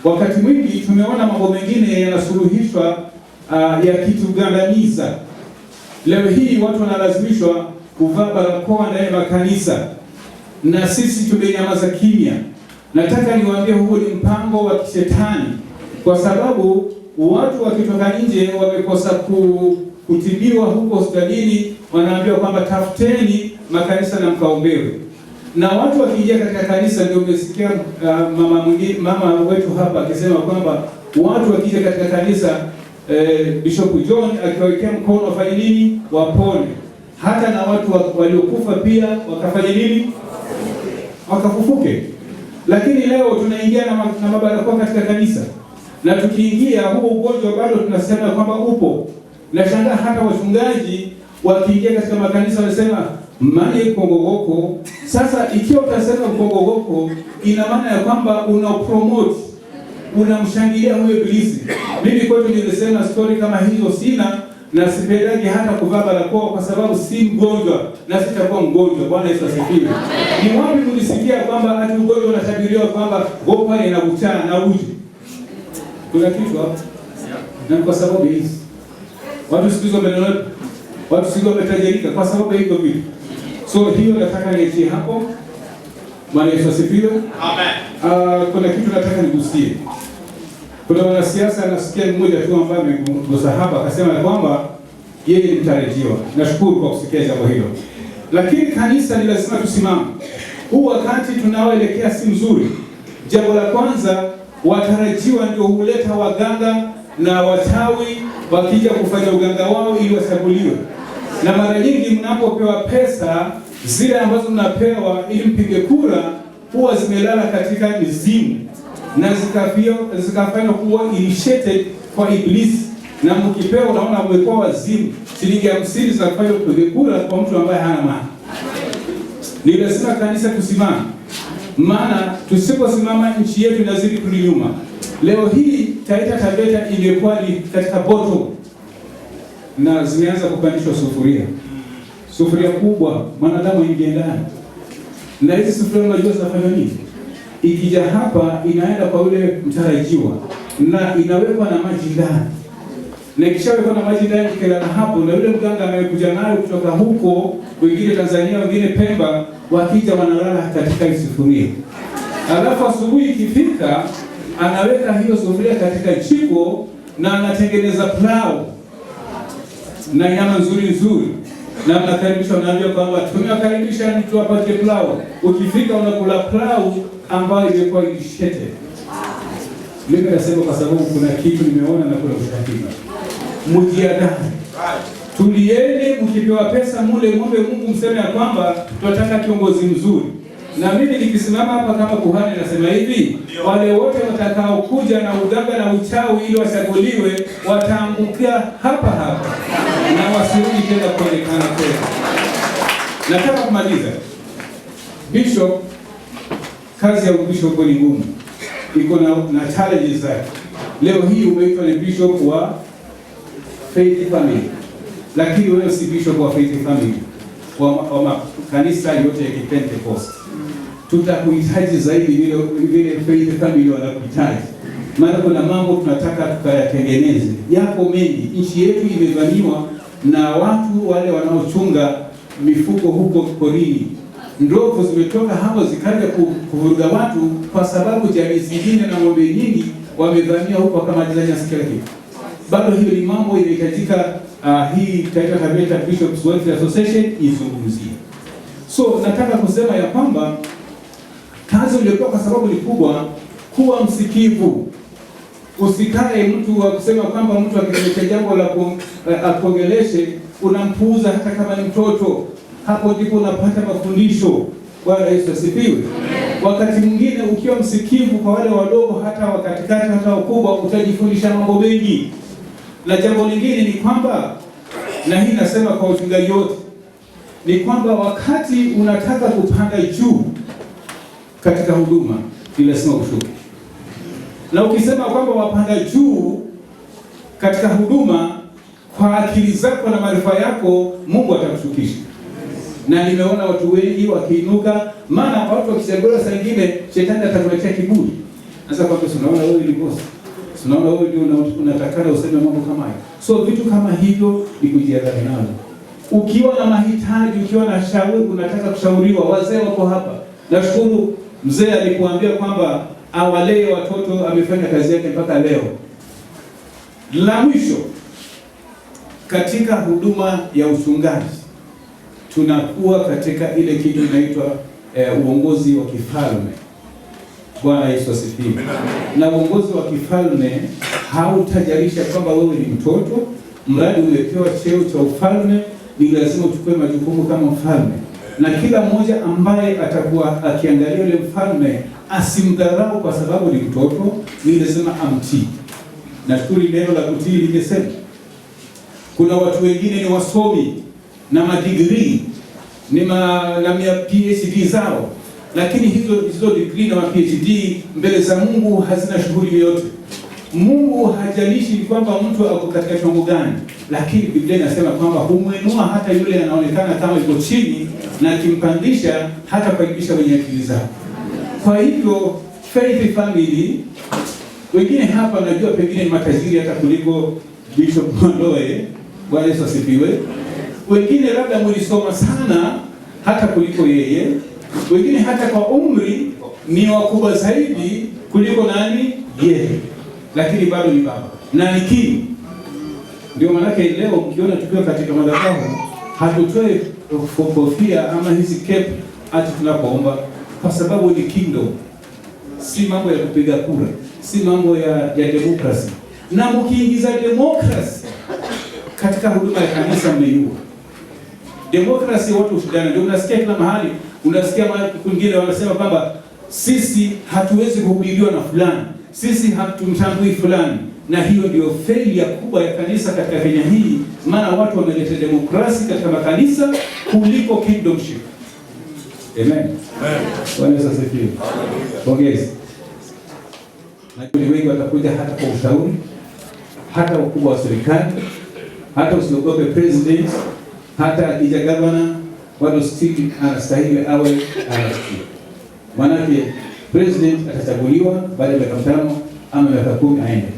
Wakati mwingi tumeona mambo mengine yanasuluhishwa yakitugandamiza. Leo hii watu wanalazimishwa kuvaa barakoa ndani ya makanisa, na sisi tumenyamaza kimya. Nataka niwaambie huo ni mpango wa kishetani, kwa sababu watu wakitoka nje wamekosa kutibiwa huko hospitalini, wanaambiwa kwamba tafuteni makanisa na mkaombewe. Na watu wakiingia katika kanisa, ndio umesikia mama wetu hapa akisema kwamba watu wakija katika kanisa Bishop John akiwekea mkono wafanye nini? Wapone. Hata na watu waliokufa pia wakafanya nini? Wakafufuke. Lakini leo tunaingia na mabarakoa katika kanisa, na tukiingia huo ugonjwa bado tunasema kwamba upo. Nashangaa hata wachungaji wakiingia katika makanisa wanasema mali kongogoko. Sasa ikiwa utasema kongogoko, ina maana ya kwamba una promote, unamshangilia huyo ibilisi. Mimi kwetu nilisema story kama hizo sina, na sipendagi hata kuvaa barakoa kwa sababu si mgonjwa na sitakuwa mgonjwa. Bwana Yesu asifiwe. Ni wapi tulisikia kwamba ati ugonjwa unatabiriwa kwamba gopa inakuchana na uji? Kuna kitu hapo. Na kwa sababu hizi watu siku hizo wamenona, watu siku wametajirika kwa sababu hizo vitu. So hiyo nataka niachie hapo. Bwana Yesu asifiwe. Amen. Kuna kitu nataka nigusie. Kuna wanasiasa nasikia mmoja tu ambaye amegusa hapa akasema kwamba yeye ni mtarajiwa. Nashukuru kwa kusikia jambo hilo. Lakini kanisa ni lazima tusimame. Huu wakati tunaoelekea si mzuri. Jambo la kwanza, watarajiwa ndio huleta waganga na watawi wakija kufanya uganga wao ili wachaguliwe. Na mara nyingi mnapopewa pesa zile ambazo mnapewa ili mpige kura huwa zimelala katika mizimu na zikafanywa kuwa initiated kwa ibilisi, na mkipewa unaona mmekuwa wazimu. Shilingi 50 zikafanywa kupige kura kwa mtu ambaye hana maana. Ni lazima kanisa kusimama, maana tusiposimama nchi yetu inazidi kurudi nyuma. Leo hii Taita Taveta ingekuwa ni katika bottom, na zimeanza kupandishwa sufuria kubwa, mwanadamu ingia ndani. Na hizi sufuria unajua zinafanya nini? Ikija hapa inaenda kwa yule mtarajiwa na inawekwa na maji ndani. Na ikishawekwa na maji ndani kilala hapo, na yule mganga amekuja nayo kutoka huko, wengine Tanzania, wengine Pemba, wakija wanalala katika hii sufuria. Alafu asubuhi ikifika anaweka hiyo sufuria katika jiko na anatengeneza pilau na nyama nzuri. Na mnakaribisha, unaambia kwamba tumewakaribisha ni tuwapatie plau. Ukifika unakula plau ambayo imekuwa ilishete. Mimi nasema kwa sababu kuna kitu nimeona na kuna kushakika. Mjiandae. Tulieni, mkipewa pesa mule ng'ombe Mungu mseme ya kwamba tunataka kiongozi mzuri. Na mimi nikisimama hapa kama kuhani nasema hivi, wale wote watakao kuja na uganga na uchawi ili wachaguliwe wataangukia hapa hapa na wasirudi tena kuonekana tena. Nataka kumaliza. Bishop, kazi ya bishop ni ngumu. Iko na challenges zake. Leo hii umeitwa ni bishop wa Faith Family. Lakini wewe si bishop wa Faith Family. Wa kanisa yote ya Pentecost. Tutakuhitaji zaidi vile Faith Family wanakuhitaji. Maana kuna mambo tunataka tukayatengeneze. Yako mengi. Nchi yetu imevamiwa na watu wale wanaochunga mifugo huko porini. Ndovu zimetoka hapo zikaja kuvuruga watu kwa sababu jamii zingine na ng'ombe nyingi wamevamia huko kama nyasi kile kitu. Bado hiyo ni mambo inahitajika. Hii Taita Taveta Bishops Welfare Association izungumzie. So nataka kusema ya kwamba kazi iliyokuwa kwa sababu ni kubwa, kuwa msikivu. Usikae mtu wa kusema kwamba mtu akileta jambo la akuongeleshe unampuuza hata kama ni mtoto. Hapo ndipo unapata mafundisho. Bwana Yesu asifiwe. Wakati mwingine ukiwa msikivu kwa wale wadogo hata wakatikati hata wakubwa utajifundisha mambo mengi. Na jambo lingine ni kwamba, na hii nasema kwa wachungaji wote, ni kwamba wakati unataka kupanda juu katika huduma, ni lazima ushuke. Na ukisema kwamba wapanda juu katika huduma kwa akili zako na maarifa yako, Mungu atakushukisha. Na nimeona watu wengi wakiinuka, maana watu wakisembea saa nyingine shetani atakuletea kiburi. Sasa kwa sababu unaona wewe ni boss. Unaona wewe ndio unatakana useme mambo kama hayo. So vitu kama hivyo ni kujiadhari nalo. Ukiwa na mahitaji, ukiwa na shauri, unataka kushauriwa, wazee wako hapa. Nashukuru mzee alikuambia kwamba awalee watoto, amefanya kazi yake mpaka leo. La mwisho, katika huduma ya uchungaji tunakuwa katika ile kitu inaitwa uongozi wa kifalme. Bwana Yesu asifiwe. Na uongozi wa kifalme hautajalisha kwamba wewe ni mtoto, mradi umepewa cheo cha ufalme, ni lazima uchukue majukumu kama mfalme. Na kila mmoja ambaye atakuwa akiangalia yule mfalme asimdharau kwa sababu ni mtoto, ni lazima amtii. Nashukuru neno la kutii lingesema. Kuna watu wengine ni wasomi na madigrii na PhD zao, lakini hizo degree na PhD mbele za Mungu hazina shughuli yoyote. Mungu hajalishi kwamba mtu ako katika kiwango gani, lakini Biblia inasema kwamba humwinua hata yule anaonekana kama yuko chini na kimpandisha hata kuibisha wenye akili zao. Kwa hivyo Faith Family, wengine hapa najua pengine ni matajiri hata kuliko Bishop Mwandoe. Bwana Yesu asifiwe. Wengine labda mlisoma sana hata kuliko yeye. Wengine hata kwa umri ni wakubwa zaidi kuliko nani? Yeye. Lakini bado ni baba. Na ni king. Ndio maana leo mkiona tukiwa katika madhabahu hatutoe kofia ama hizi cape ati tunapoomba, kwa sababu ni kingdom. Si mambo ya kupiga kura, si mambo ya democracy. Na mkiingiza democracy katika huduma ya kanisa mmeiua. Democracy watu ushindana. Ndio unasikia kila mahali, unasikia mahali kwingine wanasema kwamba sisi hatuwezi kuhubiriwa na fulani, sisi hatumtambui fulani. Na hiyo ndio failure kubwa ya kanisa katika Kenya hii, maana watu wameleta demokrasi katika makanisa kuliko kingdomship. Amen. Bwana Yesu asifiwe. Pongezi. Na wengi watakuja hata kwa ushauri, hata wakubwa wa serikali, hata usiogope president, hata akija governor, bado still anastahili awe anasikia. Manake president atachaguliwa baada ya miaka 5 ama miaka 10 aende.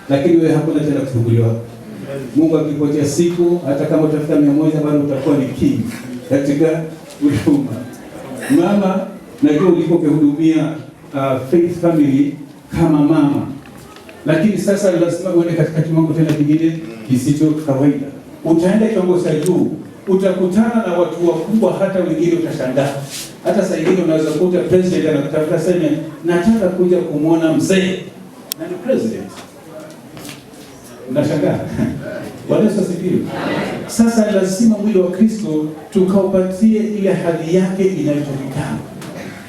Lakini wewe hakuna tena kuchaguliwa. Mungu akipotea siku, hata kama utafika 100 bado utakuwa ni king katika huduma. Mama, najua ulipokuhudumia Faith Family kama mama. Lakini sasa lazima uende katika kiwango tena kingine kisicho kawaida. Utaenda kiwango cha juu utakutana na watu wakubwa, hata wengine utashangaa. Hata saa ingine unaweza kukuta president anakutafuta sema nataka kuja kumwona mzee na ni president. Unashangaa. Bwana Yesu asifiwe. Sasa lazima mwili wa Kristo tukaupatie ile hadhi yake inayotakikana,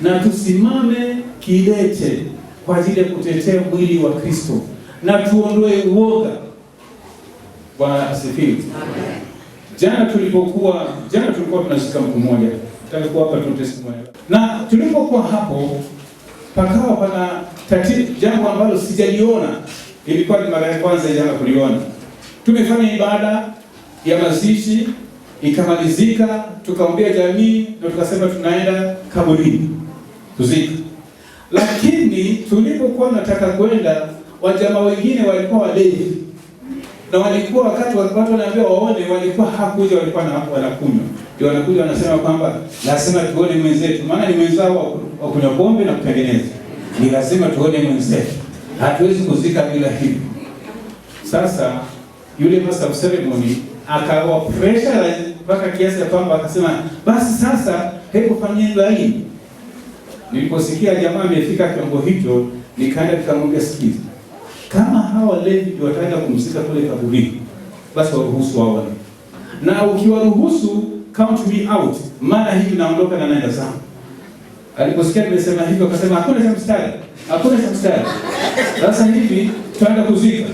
na tusimame kidete kwa ajili ya kutetea mwili wa Kristo na tuondoe uoga. Bwana asifiwe. Jana tulikuwa tunashika mtu mmoja, tulikuwa hapa tu testimony, na tulipokuwa hapo pakawa pana jambo ambalo sijaliona. Ilikuwa ni mara ya kwanza jana kuliona. Tumefanya ibada ya mazishi, ikamalizika, tukaombea jamii na tukasema tunaenda kaburini kuzika. Lakini tulipokuwa nataka kwenda, wajamaa wengine walikuwa walevi. Na walikuwa wakati watu wanaambia waone, walikuwa hakuja, walikuwa wanakunywa. Ndio wanakuja wanasema kwamba lazima tuone mwenzetu, maana ni mwenzao wa kunywa pombe na kutengeneza. Ni lazima tuone mwenzetu. Hatuwezi kuzika bila hivi. Sasa yule master of ceremony akawa pressure mpaka kiasi kwamba akasema basi sasa hebu fanyeni laini. Niliposikia jamaa amefika kiwango hicho, nikaenda nikamwambia sikiza, kama hawa levi ndio wataenda kumzika kule kaburini, basi waruhusu waone. Na ukiwaruhusu count me out, maana hivi naondoka na naenda zangu. Aliposikia nimesema hivyo akasema hakuna cha mstari. Hakuna cha mstari. Sasa hivi tutaenda kuzika.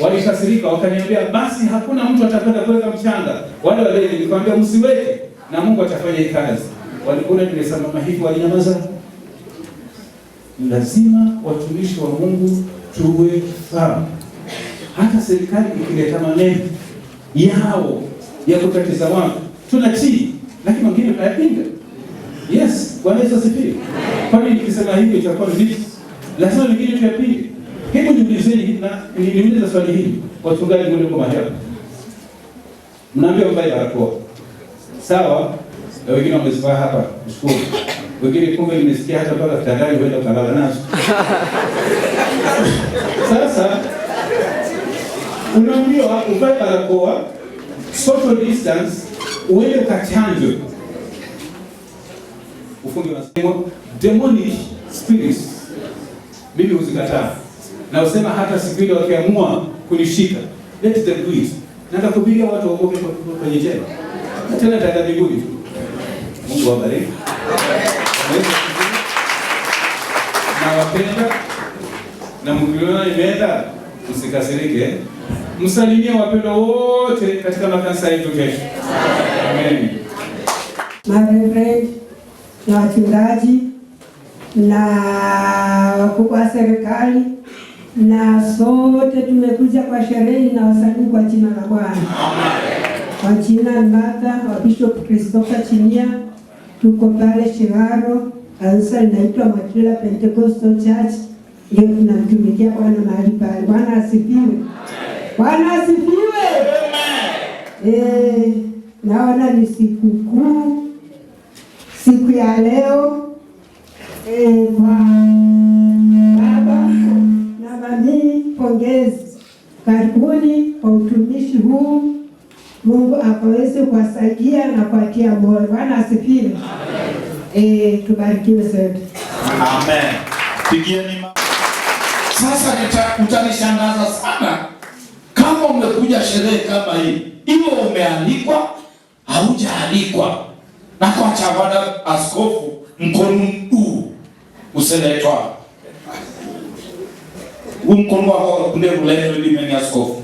Walikasirika wakaniambia basi hakuna mtu atakwenda kuweka mchanga. Wale wale nilikwambia msiweke na Mungu atafanya hii kazi. Walikuwa nimesimama hivi walinyamaza. Lazima watumishi wa Mungu tuwe fahamu. Hata serikali ikileta maneno yao ya kutatiza watu, tunatii, lakini wengine tunayapinga. Yes, Bwana Yesu asifiwe. Kwani nikisema hivi itakuwa vipi? Lazima wengine tuyapinge. Hebu niulizeni na niulize swali hili. Wachungaji wale kwa mahali. Mnaambia mbaya barakoa. Sawa? Na wengine wamezivaa hapa, mshukuru. Wengine kumbe nimesikia hata mpaka kitandani wenda kulala nazo. Sasa unaambiwa uvae barakoa, social distance, uende ukachanjwe. Ufungi unasema demonic spirits. Mimi uzikataa. Na usema hata siku ile wakiamua kunishika, let them do it. Nataka kubiria watu waogope kwenye jela. Na tena dada mbinguni tu. Mungu awabariki. Na wapenda na mkiona imeenda msikasirike. Msalimie wapendwa wote katika makanisa yetu kesho. Amen. Mareverend na wachungaji na wakubwa wa serikali na sote tumekuja kwa sherehe na wasalimu kwa jina la Bwana. Kwa jina ni Martha wa Bishop Christopher Chinia. Tuko pale Shiraro, kanisa linaitwa Makila Pentecostal Church. Ndio tunamtumikia Bwana mahali pale. Bwana asifiwe. Bwana asifiwe. Naona ni siku kuu, siku ya leo. Kwa baba na mami, pongezi. Karibuni kwa utumishi huu. Mungu akaweze kuwasaidia na kuatia moyo. Bwana asifiwe. Tubarikiwe sote. Amen. Pigieni Sasa utanishangaza sana kama umekuja sherehe kama hii. Iwe umealikwa, haujaalikwa. Na kwa chavada askofu mkono huu useletwa. Mkono wako kunde kuletwa ili meni askofu.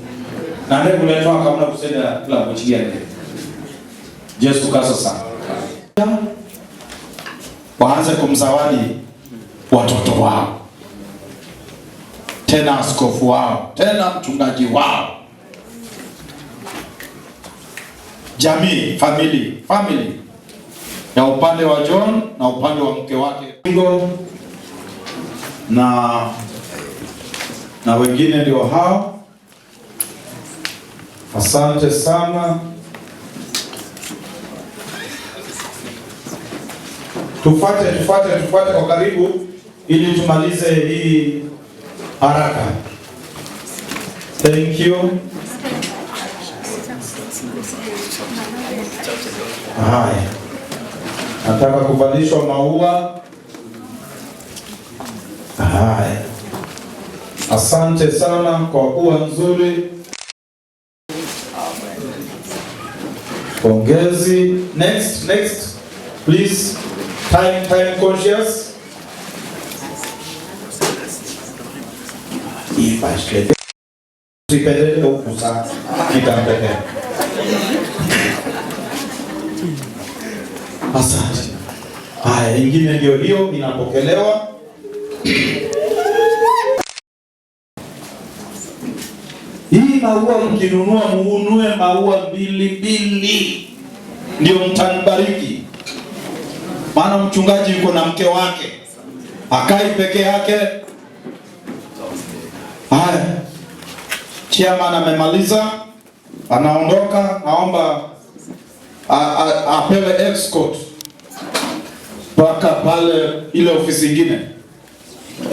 Na ndio kuletwa kama kusenda kila kuchigia ndio. Yesu kaso sana. Waanze kumzawadi watoto wao. Tena askofu wao, tena mchungaji wao. Jamii, family ya upande wa John na upande wa mke wake na wengine ndio hao. Asante sana. Tufuate kwa karibu ili tumalize hii haraka. Thank you. Haya, nataka kuvalishwa maua. Haya, asante sana kwa ua nzuri. Pongezi. Next, please. Time conscious. Sipendele huku sasa. Nitampeleka. Asante. Haya, ingine ndio hiyo inapokelewa. Hii maua mkinunua muunue maua mbili. Ndio mtanibariki. Maana mchungaji yuko na mke wake. Akai peke yake. Haya. Chairman amemaliza. Anaondoka, naomba apewe escort mpaka pale ile ofisi nyingine.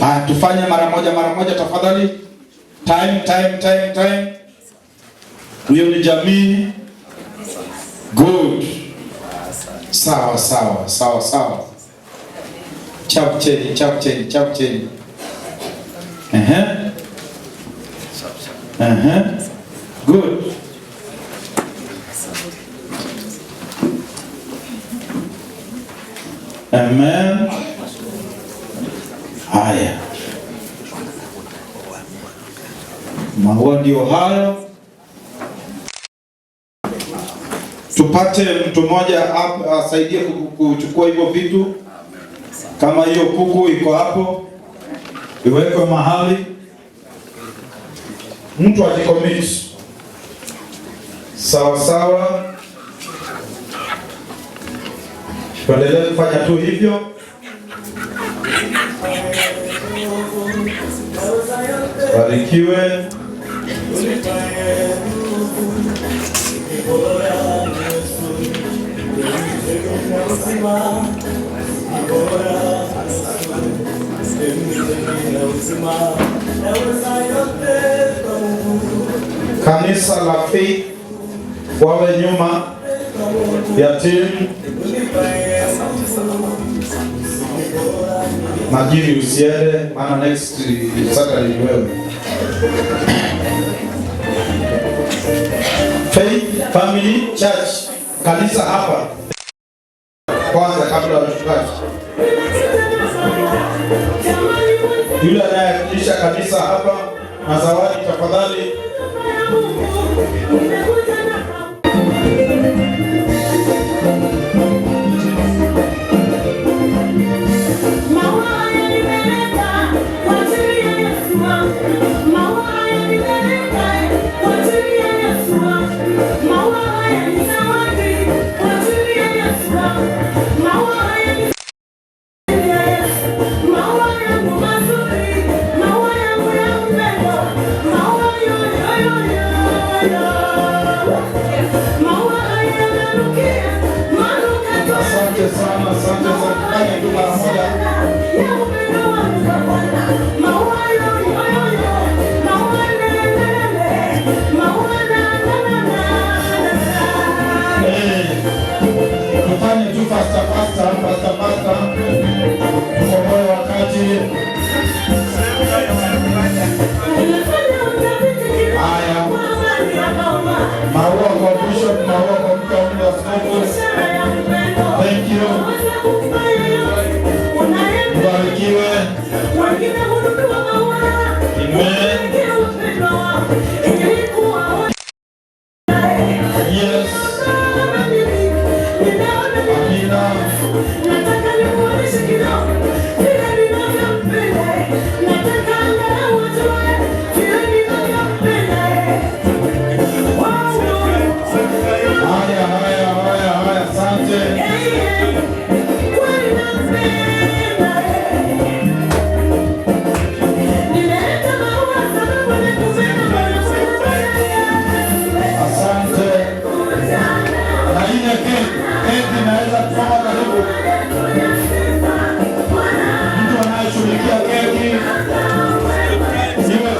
Haya, tufanye mara moja tafadhali. Time. Huyo ni jamii. Good. Sawa. Chap change. Good. Amen. Haya. Maua ndio hayo. Tupate mtu mmoja asaidie kuchukua hivyo vitu. Kama hiyo kuku iko hapo, iwekwe mahali. Mtu ajicommit. Sawa. Tuendelee kufanya tu hivyo. Barikiwe. Kanisa la Faith wawe nyuma ya timu. Majini usiende, maana next Saturday ni wewe. Faith Family Church, kanisa hapa kwanza kabla ya mchungaji. Yule anayewakilisha kanisa hapa na zawadi tafadhali.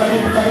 Karibu.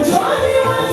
Njoni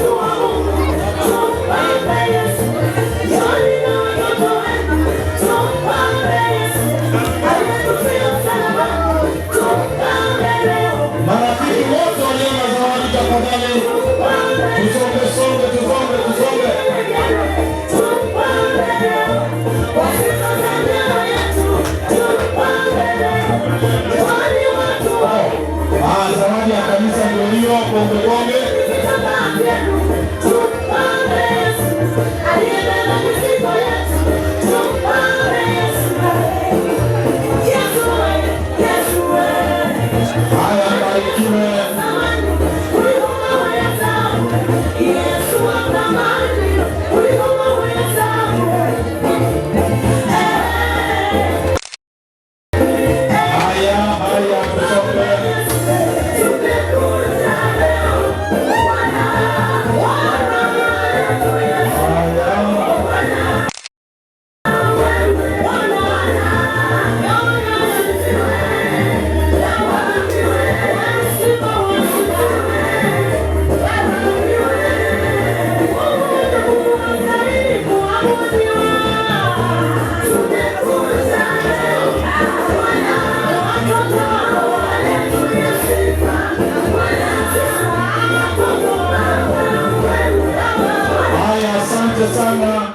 sana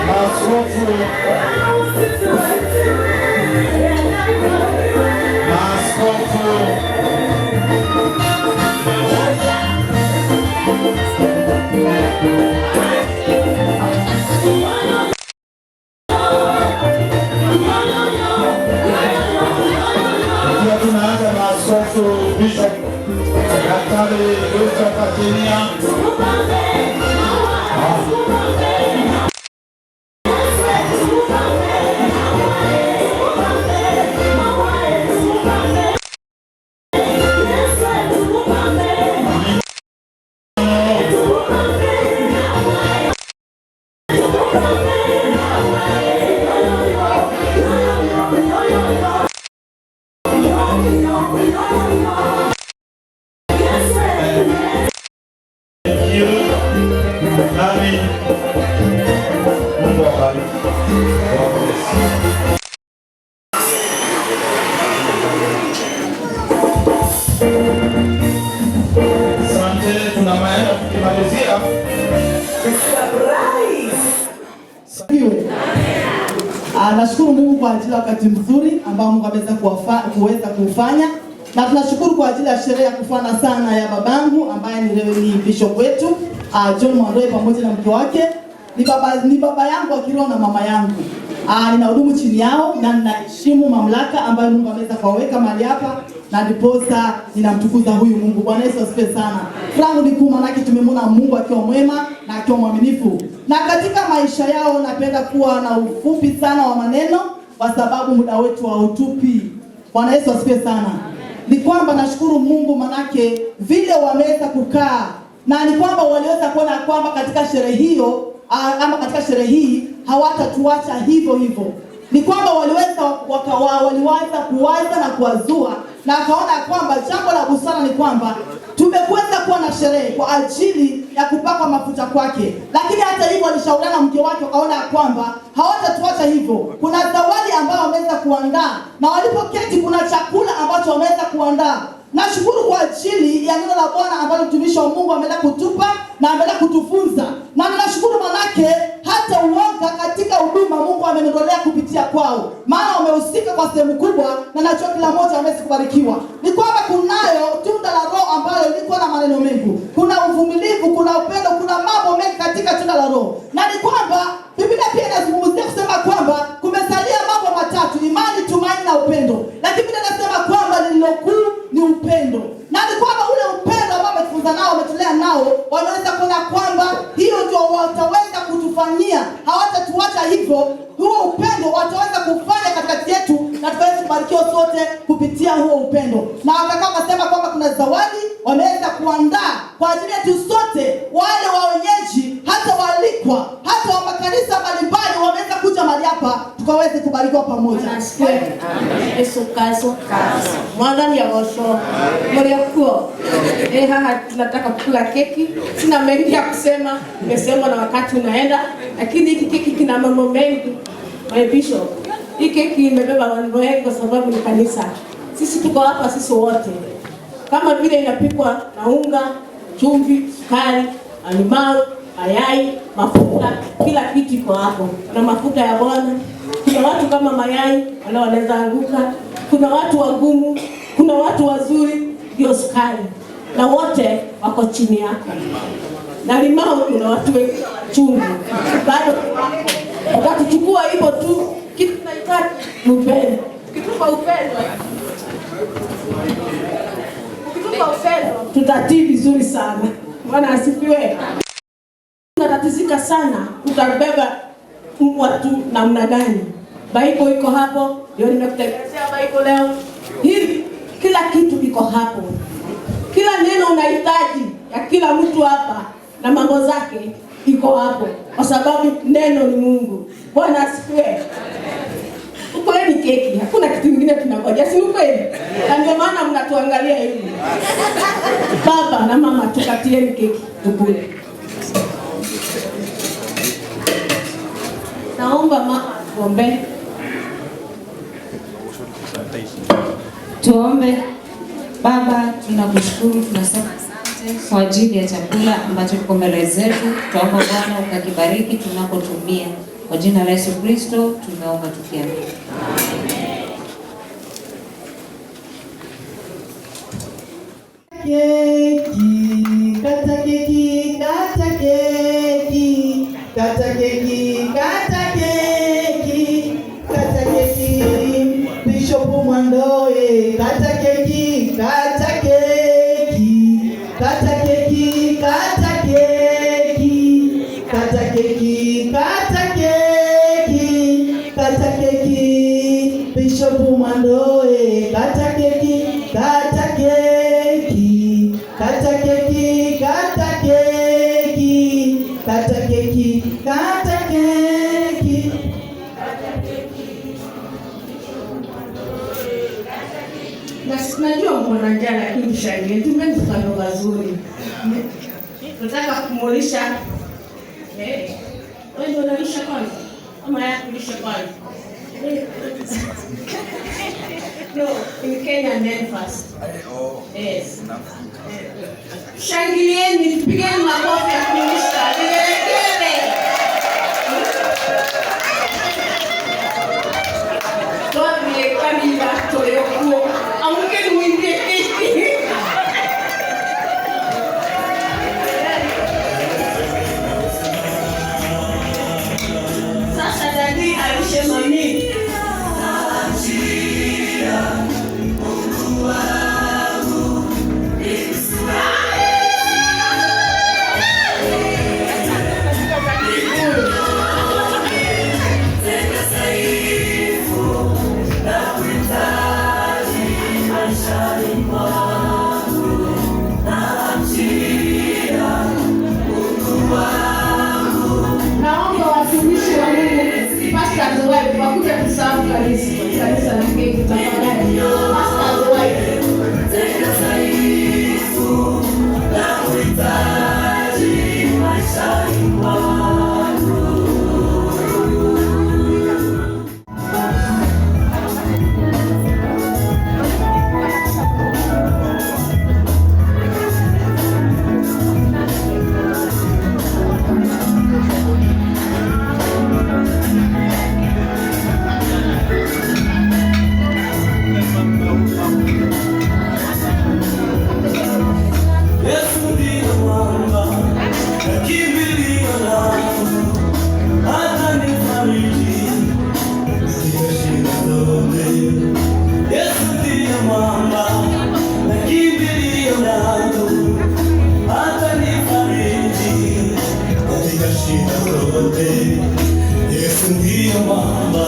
maaskofu. Tunaanza na Askofu Bishop Daktari Dr. Patinia. Asante, tunamaenda tukimalizia. Nashukuru Mungu kwa ajili ya wakati mzuri ambao Mungu ameweza kuweza kufanya, na tunashukuru kwa ajili ya sherehe ya kufana sana ya babangu ambaye ni bishop wetu John Mwandoe pamoja na mke wake. Ni baba yangu akiroho na mama yangu. Ninahudumu chini yao na ninaheshimu mamlaka ambayo Mungu ameweza kuwaweka mahali hapa, na ndiposa ninamtukuza huyu Mungu. Bwana Yesu asifiwe sana. Furaha ni kuu, maana tumemwona Mungu akiwa mwema na akiwa mwaminifu. Na katika maisha yao napenda kuwa na ufupi sana wa maneno kwa sababu muda wetu hautupi. Bwana Yesu asifiwe sana. Ni kwamba nashukuru Mungu manake vile wameweza kukaa, na ni kwamba waliweza kuona kwamba katika sherehe hiyo ama katika sherehe hii hawatatuacha hivyo hivyo. Ni kwamba waliweza kuwaza na kuwazua, na akaona kwamba jambo la busara ni kwamba tumeweza kuwa na sherehe kwa ajili ya kupaka mafuta kwake. Lakini hata hivyo walishauriana na mke wake, wakaona kwamba hawatatuacha hivyo. Kuna zawadi ambayo wameweza kuandaa, na walipoketi kuna chakula ambacho wameweza kuandaa. Nashukuru kwa ajili ya neno la Bwana ambalo mtumishi wa Mungu ameenda kutupa na ameenda kutufunza. Na ninashukuru manake hata uoga katika huduma Mungu amenondolea kupitia kwao. Maana wamehusika kwa sehemu kubwa, na najua kila mmoja ameweza kubarikiwa. Ni kwamba kunayo tunda la Roho ambalo liko na maneno mengi. Kuna uvumilivu, kuna upendo, kuna mambo mengi katika tunda la Roho. Na ni kwamba Biblia pia inazungumzia kusema kwamba kumesalia mambo matatu: imani, tumaini na upendo. Lakini Biblia inasema kwamba lililokuu ni upendo. Na ni kwamba ule upendo ambao wametufunza nao, wametulea nao, wanaweza kuona kwamba hiyo ndio wataweza kutufanyia, hawatatuacha hivyo. Huo upendo wataweza kufanya katikati yetu, na tukaweza kubarikiwa sote kupitia huo upendo. Na wakakaa wakasema kwamba kuna zawadi wameweza kuandaa kwa ajili yetu sote, wale waonyeji, hata walikwa, hata wa makanisa mbalimbali wameweza kuja mahali hapa tukaweze kubarikiwa pamoja. Yesu kaso mwadhani ya washo mliokuwa haha tunataka kula keki. Sina mengi ya kusema, nimesema na wakati unaenda, lakini hiki keki kina mambo mengi. Bishop, hii keki imebeba mambo mengi kwa sababu ni kanisa. Sisi tuko hapa sisi wote. Kama vile inapikwa na unga, chumvi, sukari, limau, mayai, mafuta, kila kitu iko hapo. Na mafuta ya Bwana. Kuna watu kama mayai wale wanaweza anguka, kuna watu wagumu, kuna watu wazuri, ndio sukari. Na wote wako chini yako. Na limau kuna watu chungu. Bado wakatuchukua hivyo tu, kitu tunahitaji upendo. Ukitupa upendo, tutatii vizuri sana. Bwana asifiwe. Tunatatizika sana, tutabeba watu namna gani? Bible iko hapo, ndio nimekutengenezea Bible leo. Hivi kila kitu iko hapo. Kila neno unahitaji ya kila mtu hapa na mambo zake iko hapo, kwa sababu neno ni Mungu. Bwana asifiwe. Ukweli ni keki, hakuna kitu kingine tunangoja, si ukweli? Na ndio maana mnatuangalia hivi. Baba na mama, tukatieni keki tukule. Naomba mama tuombe. Tuombe. Baba, tunakushukuru, tunasema asante kwa ajili ya chakula ambacho kiko mbele zetu. Tuomba Bwana ukakibariki tunapotumia. Kwa jina la Yesu Kristo tumeomba tukiamini. Keki, kata keki, kata keki, kata keki, kata keki, kata keki, Bishop Mwandoe, kata keki, kata keki, kata keki, kata keki, kata keki, kata keki, kata keki, Bishop Mwandoe, kata keki, kata keki, kata keki, kata keki, kata keki, kata keki. Najua mko na njaa lakini tushangilie. Tumeni tukano mazuri. Nataka kumulisha. Wewe ndio unalisha kwanza. Ama yeye kulisha kwanza. No, in Kenya men first. Yes. Shangilieni, tupigeni makofi ya kumulisha. Vigelegele. Tuambie kamili watu yoko. Aunque no entiende. Sasa dadi alisema nini? Naomba watumishi wa Mungu, pastors wife, wakuja kusafu kanisa la Mungu tafadhali. Pastors wife. Yesu ndiye mwamba, kimbilio langu, atanifariji katika shida zote. Yesu ndiye mwamba,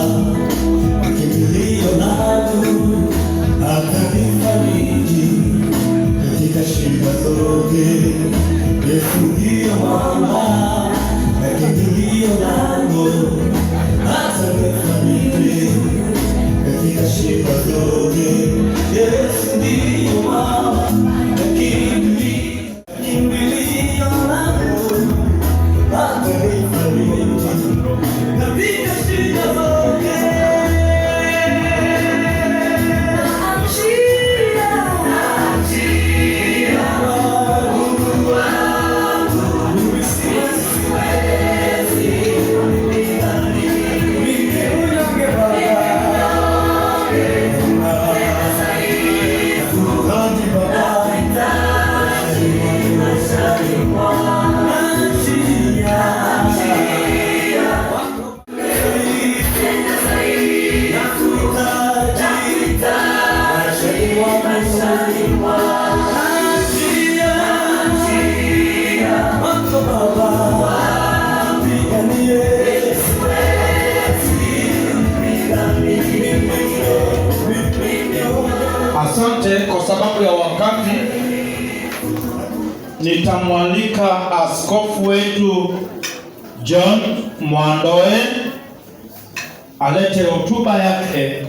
kimbilio langu, atanifariji katika shida zote. Yesu ndiye mwamba, kimbilio langu, atanifariji katika shida zote. Asante. Kwa sababu ya wakati, nitamwalika askofu wetu John Mwandoe alete hotuba yake,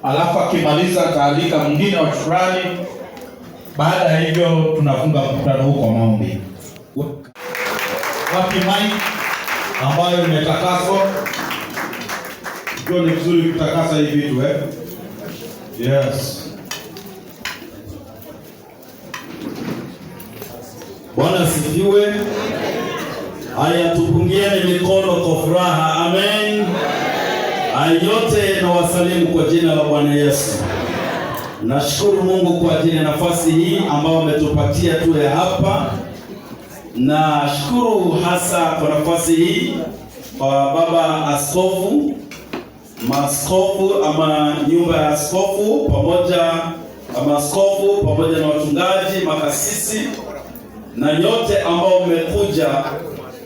alafu akimaliza taalika mwingine wa shukrani. Baada ya hivyo tunafunga mkutano huu kwa maombi. Wapi mic ambayo imetakaswa? Ndio ni vizuri kutakasa hivi vitu Yes. Bwana asifiwe. Haya, tupungieni mikono kwa furaha. Amen. Nyote na wasalimu kwa jina la Bwana Yesu. Nashukuru Mungu kwa ajili ya nafasi hii ambayo ametupatia tuwe hapa. Nashukuru hasa kwa nafasi hii kwa baba askofu, maaskofu ama nyumba ya askofu pamoja maaskofu pamoja na wachungaji, makasisi na nyote ambao mmekuja,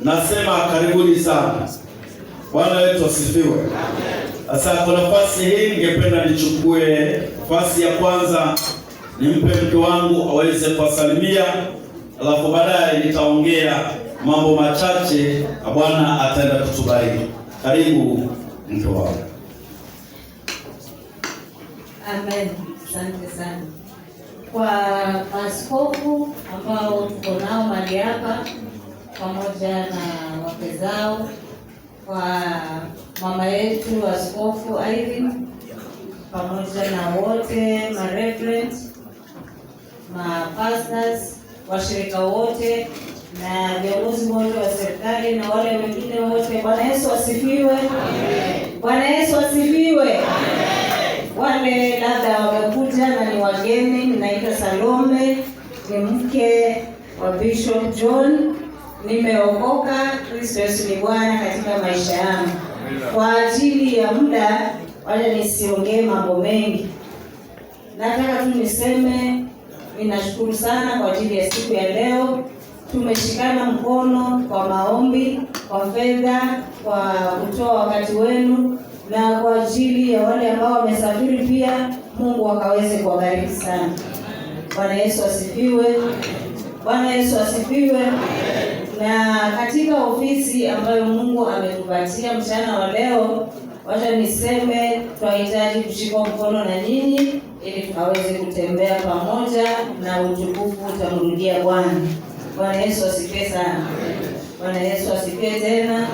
nasema karibuni sana. Bwana wetu asifiwe. Sasa kwa nafasi hii ningependa nichukue nafasi ya kwanza nimpe mke wangu aweze kuwasalimia, alafu baadaye nitaongea mambo machache na Bwana ataenda kutubariki. Karibu mke wangu. Amen. Asante sana kwa askofu ambao tuko nao mahali hapa pamoja na wake zao, kwa mama yetu Askofu Irene pamoja na wote ma reverends, ma pastors, washirika wote na viongozi wote wa serikali na wale wengine wote. Bwana Yesu asifiwe. Bwana Yesu asifiwe. Wale labda wamekuja na ni wageni, ninaitwa Salome, ni mke wa Bishop John. Nimeokoka, Kristo Yesu ni Bwana katika maisha yangu. Kwa ajili ya muda, wala nisiongee mambo mengi. Nataka tu niseme ninashukuru sana kwa ajili ya siku ya leo. Tumeshikana mkono kwa maombi, kwa fedha, kwa kutoa wakati wenu, na kwa ajili ya wale ambao wamesafiri pia, Mungu akaweze kuwabariki sana. Bwana Yesu asifiwe. Bwana Yesu asifiwe. Na katika ofisi ambayo Mungu ametupatia mchana wa leo, wacha niseme tunahitaji kushikwa mkono na nyinyi ili tukaweze kutembea pamoja na utukufu utamrudia Bwana. Bwana Yesu asifiwe sana. Bwana Yesu asifiwe tena.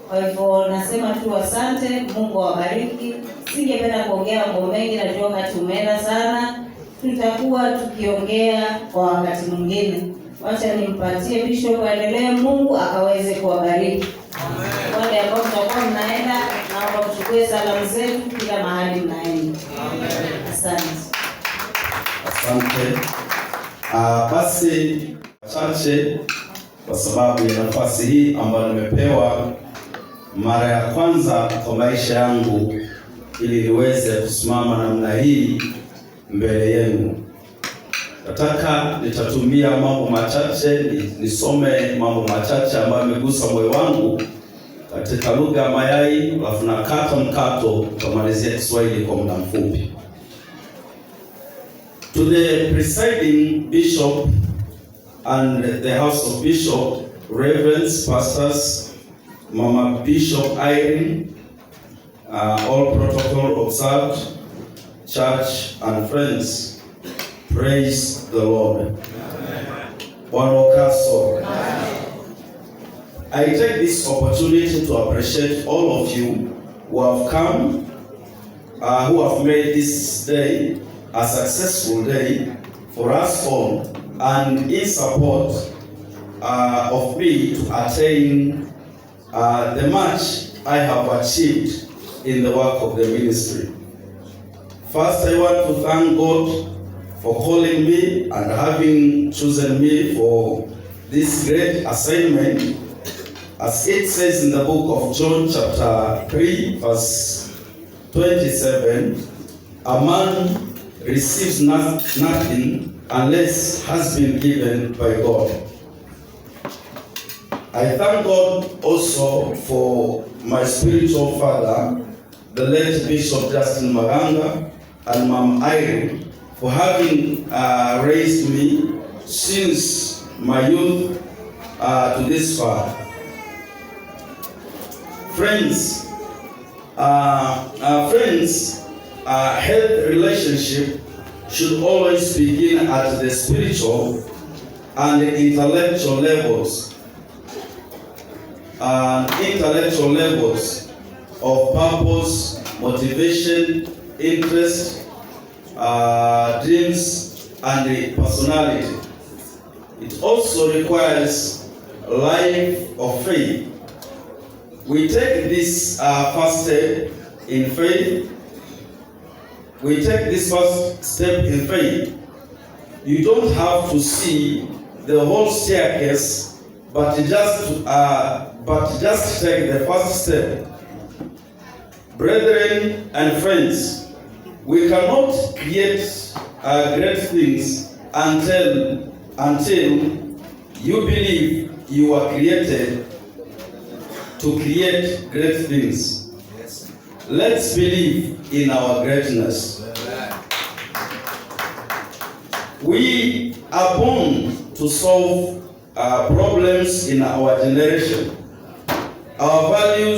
Kwa hivyo nasema tu asante, Mungu awabariki. Singependa kuongea mambo mengi, najua wakati umeenda sana. Tutakuwa tukiongea kwa wakati mwingine. Wacha nimpatie Bishop aendelee, Mungu akaweze kuwabariki. Wale ambao mtakuwa mnaenda, naomba mchukue salamu zetu kila mahali mnaenda. Asante. Asante. Basi chache kwa sababu ya nafasi hii ambayo nimepewa mara ya kwanza kwa maisha yangu, ili niweze kusimama namna hii mbele yenu. Nataka nitatumia mambo machache, nisome mambo machache ambayo yamegusa moyo wangu katika lugha ya mayai, alafu nakata mkato tutamalizia Kiswahili kwa muda mfupi. To the presiding bishop and the house of bishop, reverends, pastors, Mama Bishop Irene, all protocol observed, church and friends, praise the Lord. Bwana Okaso. I take this opportunity to appreciate all of you who have come, who have made this day a successful day for us all, and in support of me to attain the much I have achieved in the work of the ministry. First, I want to thank God for calling me and having chosen me for this great assignment. As it says in the book of John chapter 3 verse 27, a man receives nothing unless has been given by God. I thank God also for my spiritual father, the late Bishop Justin Maganga and Mom Irene, for having raised me since my youth to this far. Friends, health relationship should always begin at the spiritual and the intellectual levels. Intellectual levels of purpose, motivation, interest, dreams, and the personality. it also requires a life of faith. We take this first step in faith. We take this first step in faith. You don't have to see the whole staircase, but just take the first step. Brethren and friends, we cannot create great things until you believe you are created to create great things. Let's believe in our greatness. We are born to solve problems in our generation. Our value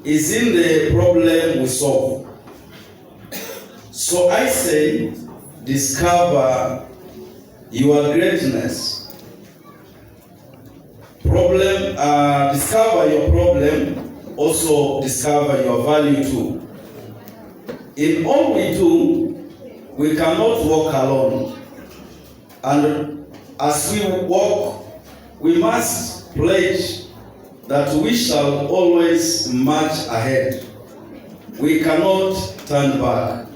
is in the problem we solve. So I say, discover your greatness. Discover your problem, also discover your value too. In all we do, we cannot walk alone. And as we walk, we must pledge that we shall always march ahead. We cannot turn back.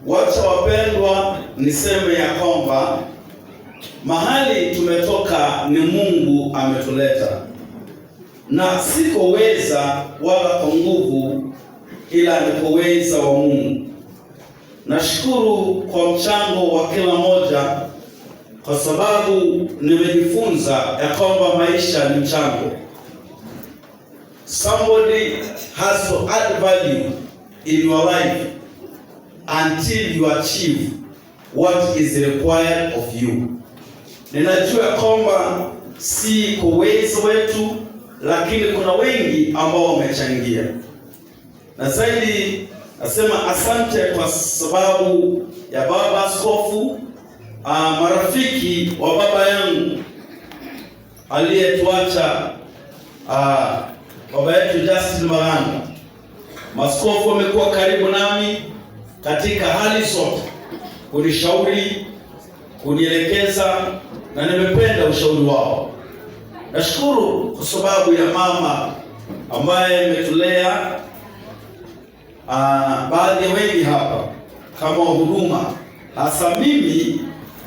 Wacha wapendwa, niseme ya kwamba mahali tumetoka ni Mungu ametuleta, na si kwa uweza wala kwa nguvu, ila ni kwa uweza wa Mungu. Nashukuru kwa mchango wa kila moja, kwa sababu nimejifunza ya kwamba maisha ni mchango. Somebody has to add value in your life until you achieve what is required of you. Ninajua kwamba si kwa uwezo wetu, lakini kuna wengi ambao wamechangia. Na zaidi nasema asante kwa sababu ya baba askofu, marafiki wa baba yangu aliyetuacha, baba yetu Justin Maganga. Maskofu wamekuwa karibu nami katika hali zote, kunishauri, kunielekeza, na nimependa ushauri wao. Nashukuru kwa sababu ya mama ambaye ametulea, baadhi ya wengi hapa kama huduma, hasa mimi,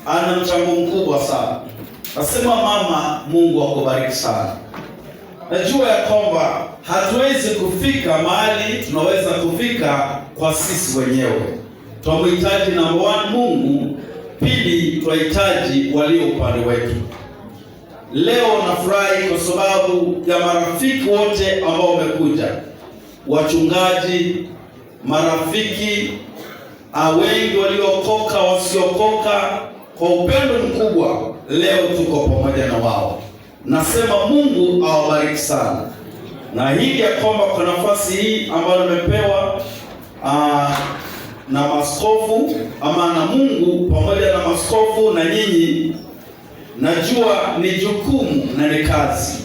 ana mchango mkubwa sana. Nasema mama, Mungu akubariki sana. Najua ya kwamba hatuwezi kufika mahali tunaweza kufika kwa sisi wenyewe. Tunamhitaji number one Mungu, pili tunahitaji walio upande wetu. Leo nafurahi kwa sababu ya marafiki wote ambao wamekuja, wachungaji, marafiki, wengi waliokoka, wasiokoka, kwa upendo mkubwa. Leo tuko pamoja na wao. Nasema Mungu awabariki sana. Na hili ya kwamba kwa nafasi hii ambayo nimepewa na maskofu ama na Mungu pamoja na maskofu na nyinyi, najua ni jukumu na ni kazi,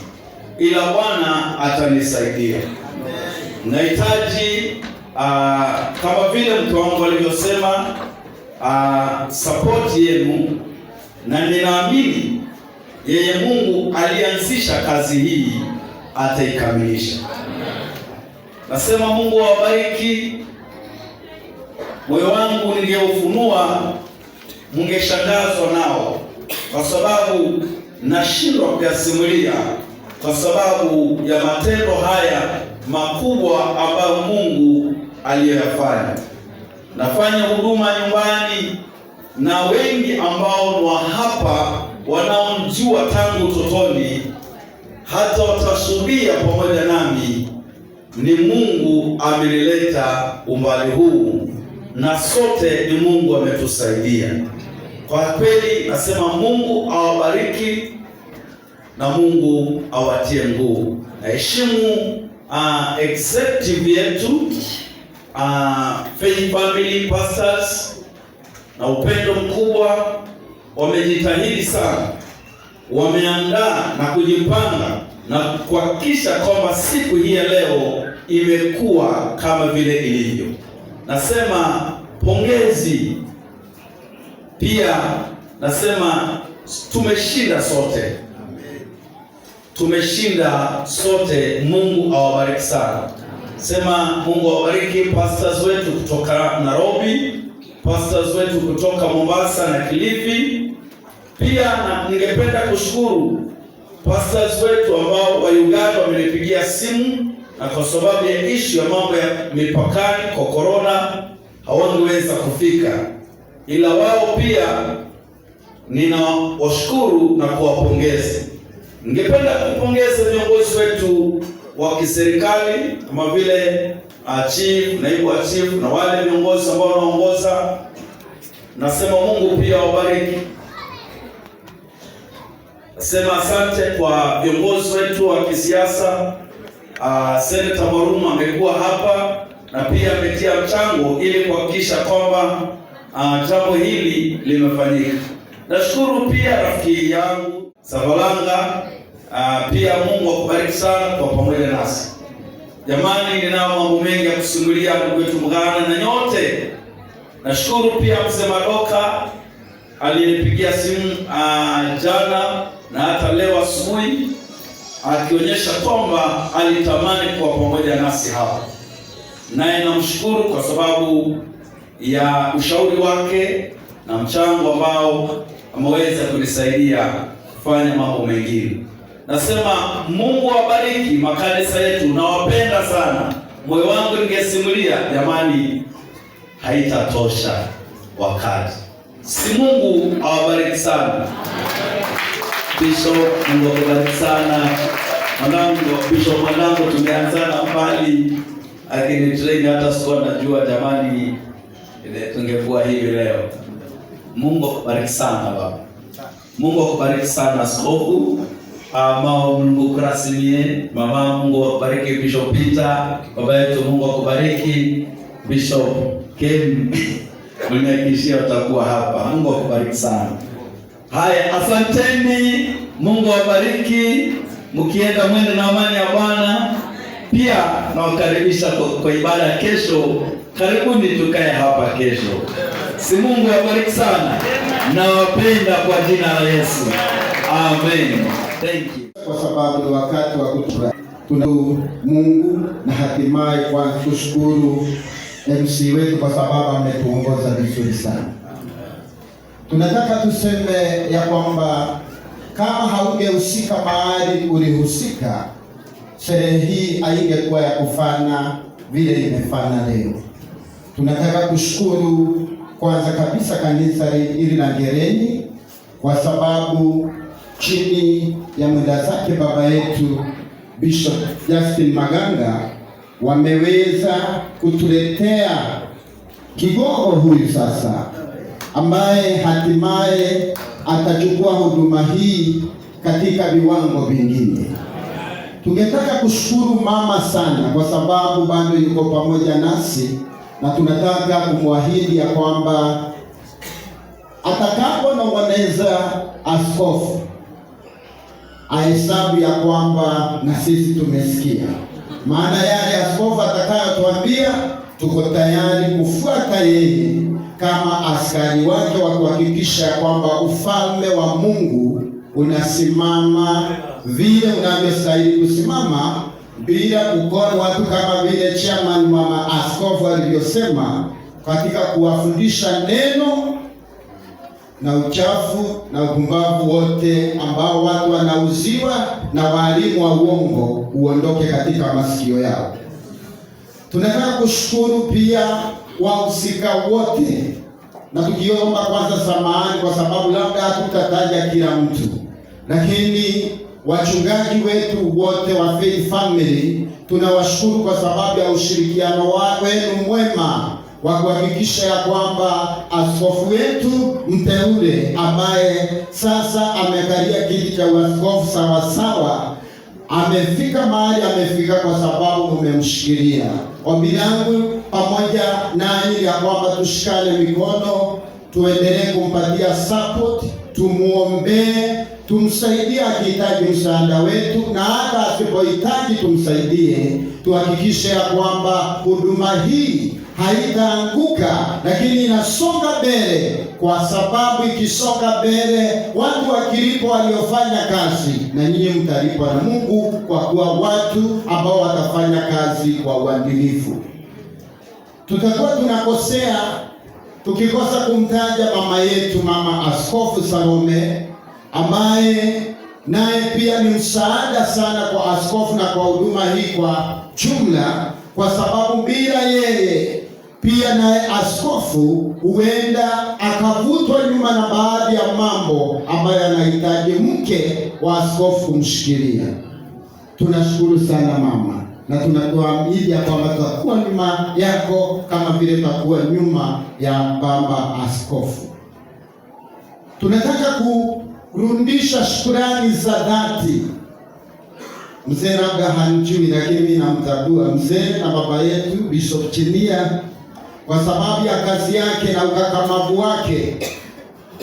ila Bwana atanisaidia. Nahitaji kama vile mke wangu alivyosema, support yenu, na ninaamini yeye Mungu alianzisha kazi hii ataikamilisha. Nasema Mungu awabariki. Moyo wangu ningeufunua, mngeshangazwa nao, kwa sababu nashindwa kuyasimulia kwa sababu ya matendo haya makubwa ambayo Mungu aliyoyafanya. Nafanya huduma nyumbani, na wengi ambao ni wa hapa wanaomjua tangu utotoni, hata watashuhudia pamoja nami, ni Mungu amenileta umbali huu, na sote ni Mungu ametusaidia. Kwa kweli nasema Mungu awabariki na Mungu awatie nguvu. Naheshimu executive yetu, Faith Family Pastors, na upendo mkubwa. Wamejitahidi sana, wameandaa na kujipanga na kuhakikisha kwamba siku hii ya leo imekuwa kama vile ilivyo. Nasema pongezi Pia nasema tumeshinda sote, tumeshinda sote. Mungu awabariki sana. Sema Mungu awabariki pastors wetu kutoka Nairobi, pastors wetu kutoka Mombasa na Kilifi. Pia ningependa kushukuru pastors wetu ambao wa Uganda wamenipigia simu, na kwa sababu ya issue ya mambo ya mipakani kwa corona hawangeweza kufika, ila wao pia ninawashukuru na kuwapongeza. Ningependa kupongeza viongozi wetu wa kiserikali kama vile chief, naibu wa chief na wale viongozi ambao wanaongoza. Nasema Mungu pia wabariki. Nasema asante kwa viongozi wetu wa kisiasa. Senator Maruma amekuwa hapa na pia ametia mchango ili kuhakikisha kwamba jambo hili limefanyika. Nashukuru pia rafiki yangu Savalanga, pia Mungu akubariki sana kwa pamoja nasi. Jamani, ninao mambo mengi ya kusimulia ndugu wetu Mgana na nyote. Nashukuru pia mzee Madoka alinipigia simu jana na hata leo asubuhi akionyesha kwamba alitamani kuwa pamoja nasi hapa. Naye namshukuru kwa sababu ya ushauri wake na mchango ambao ameweza kunisaidia kufanya mambo mengine. Nasema Mungu awabariki makanisa yetu, nawapenda sana. Moyo wangu ningesimulia, jamani, haitatosha wakati. Si Mungu awabariki sana. Bishop, Mungu awabariki sana. Mwanangu, Bishop mwanangu, tumeanzana mbali, akinitrain hata sikuwa najua jamani tungekuwa hivi leo. Mungu akubariki sana baba. Mungu akubariki sana askofu. Mungu krasimie. Mama, Mungu akubariki Bishop Peter. Baba yetu, Mungu akubariki Bishop Ken. Mwenyeakishia utakuwa hapa. Mungu akubariki sana. Haya, asanteni. Mungu awabariki. Mkienda mwende na amani ya Bwana. Pia nawakaribisha kwa ibada kesho. Karibuni tukae hapa kesho. Si Mungu awabariki sana. Nawapenda kwa jina la Yesu. Amen. Thank you. Kwa sababu ni wakati wa kutura. Tuna Mungu na hatimaye kwa kushukuru MC wetu kwa sababu ametuongoza vizuri sana. Tunataka tuseme ya kwamba kama haungehusika mahali ulihusika, sherehe hii haingekuwa ya kufana vile imefana leo. Tunataka kushukuru kwanza kabisa kanisa hili la Ngereni kwa sababu chini ya mwenda zake baba yetu Bishop Justin Maganga wameweza kutuletea kigogo huyu sasa, ambaye hatimaye atachukua huduma hii katika viwango vingine. Tungetaka kushukuru mama sana kwa sababu bado yuko pamoja nasi, na tunataka kumwahidi ya kwamba atakapo nong'oneza askofu ahesabu ya kwamba na sisi tumesikia, maana yale askofu atakayotuambia tuko tayari kufuata yeye kama askari wake wa kuhakikisha kwamba ufalme wa Mungu unasimama vile unavyostahili kusimama, bila kukona watu kama vile chairman mama askofu alivyosema, katika kuwafundisha neno na uchafu na upumbavu wote ambao watu wanauziwa na walimu wa uongo uondoke katika masikio yao. Tunataka kushukuru pia wahusika wote, na tukiomba kwanza samahani kwa sababu labda hatutataja kila mtu, lakini wachungaji wetu wote wa Faith Family tunawashukuru kwa sababu ya ushirikiano wenu mwema wa kuhakikisha ya kwamba askofu wetu mteule ambaye sasa amekalia kiti cha uaskofu sawasawa amefika mahali amefika kwa sababu mmemshikilia. Ombi langu pamoja nanyi ya kwamba tushikane mikono, tuendelee kumpatia support, tumuombee, tumsaidie akihitaji msaada wetu, na hata asipohitaji tumsaidie. Tuhakikishe ya kwamba huduma hii haitaanguka, lakini inasonga mbele, kwa sababu ikisonga mbele, watu wakilipwa waliofanya kazi, na nyinyi mtalipwa na Mungu, kwa kuwa watu ambao watafanya kazi kwa uadilifu. Tutakuwa tunakosea tukikosa kumtaja mama yetu, Mama Askofu Salome, ambaye naye pia ni msaada sana kwa askofu na kwa huduma hii kwa jumla, kwa sababu bila yeye pia naye askofu huenda akavutwa nyuma na baadhi ya mambo ambayo anahitaji mke wa askofu kumshikilia. Tunashukuru sana mama, na tunatuahidi kwamba tutakuwa nyuma yako kama vile tutakuwa nyuma ya baba askofu. Tunataka kurudisha shukrani za dhati. Mzee labda hanijui, lakini mimi namtambua mzee na baba yetu Bishop Chinia, kwa sababu ya kazi yake na ukakamavu wake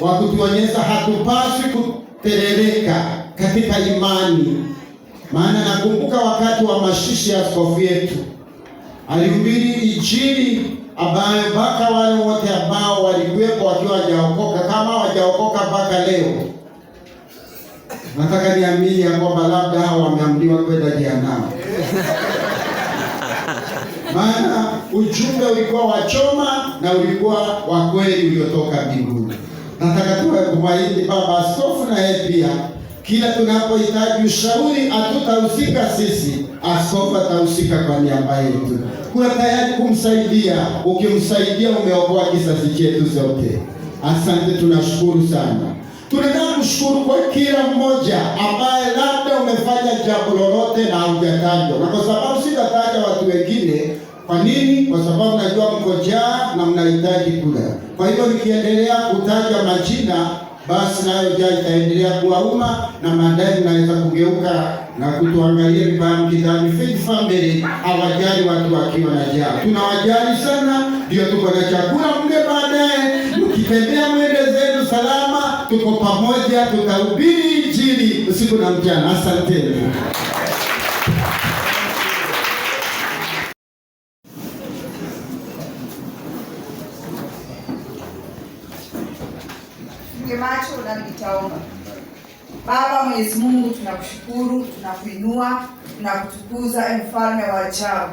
wa kutuonyesha hatupaswi kuterereka katika imani. Maana nakumbuka wakati wa mashishi ya askofu yetu alihubiri injili ambayo mpaka wale wote ambao walikuwepo wakiwa hawajaokoka, kama hawajaokoka mpaka leo, nataka niamini ya kwamba labda hao wameamriwa kwenda jehanamu. Maana ujumbe ulikuwa wachoma na ulikuwa wa kweli uliotoka mbinguni. Nataka tuwe kumwahidi baba askofu na yeye pia, kila tunapohitaji ushauri hatutahusika sisi, askofu atahusika kwa niaba yetu. Kuwa tayari kumsaidia, ukimsaidia umeokoa kizazi chetu zote. Asante, tunashukuru sana. Tunataka kushukuru kwa kila mmoja ambaye labda umefanya jambo lolote na hujatajwa, na kwa sababu sitataja watu wengine. Kwa nini? Kwa sababu najua mko njaa na mnahitaji kula. Kwa hivyo nikiendelea kutaja majina, basi nayo njaa itaendelea kuwauma, na baadaye mnaweza kugeuka na kutuangalia vibaya mkidhani Faith Family hawajali watu wakiwa na njaa. Tunawajali sana, ndio tuko na chakula mle baadaye. Mkitembea mwende zenu salama, tuko pamoja, tutahubiri injili usiku na mchana. Asanteni. Macho na nitaomba. Baba Mwenyezi Mungu, tunakushukuru, tunakuinua, tunakutukuza, mfalme wa ajabu.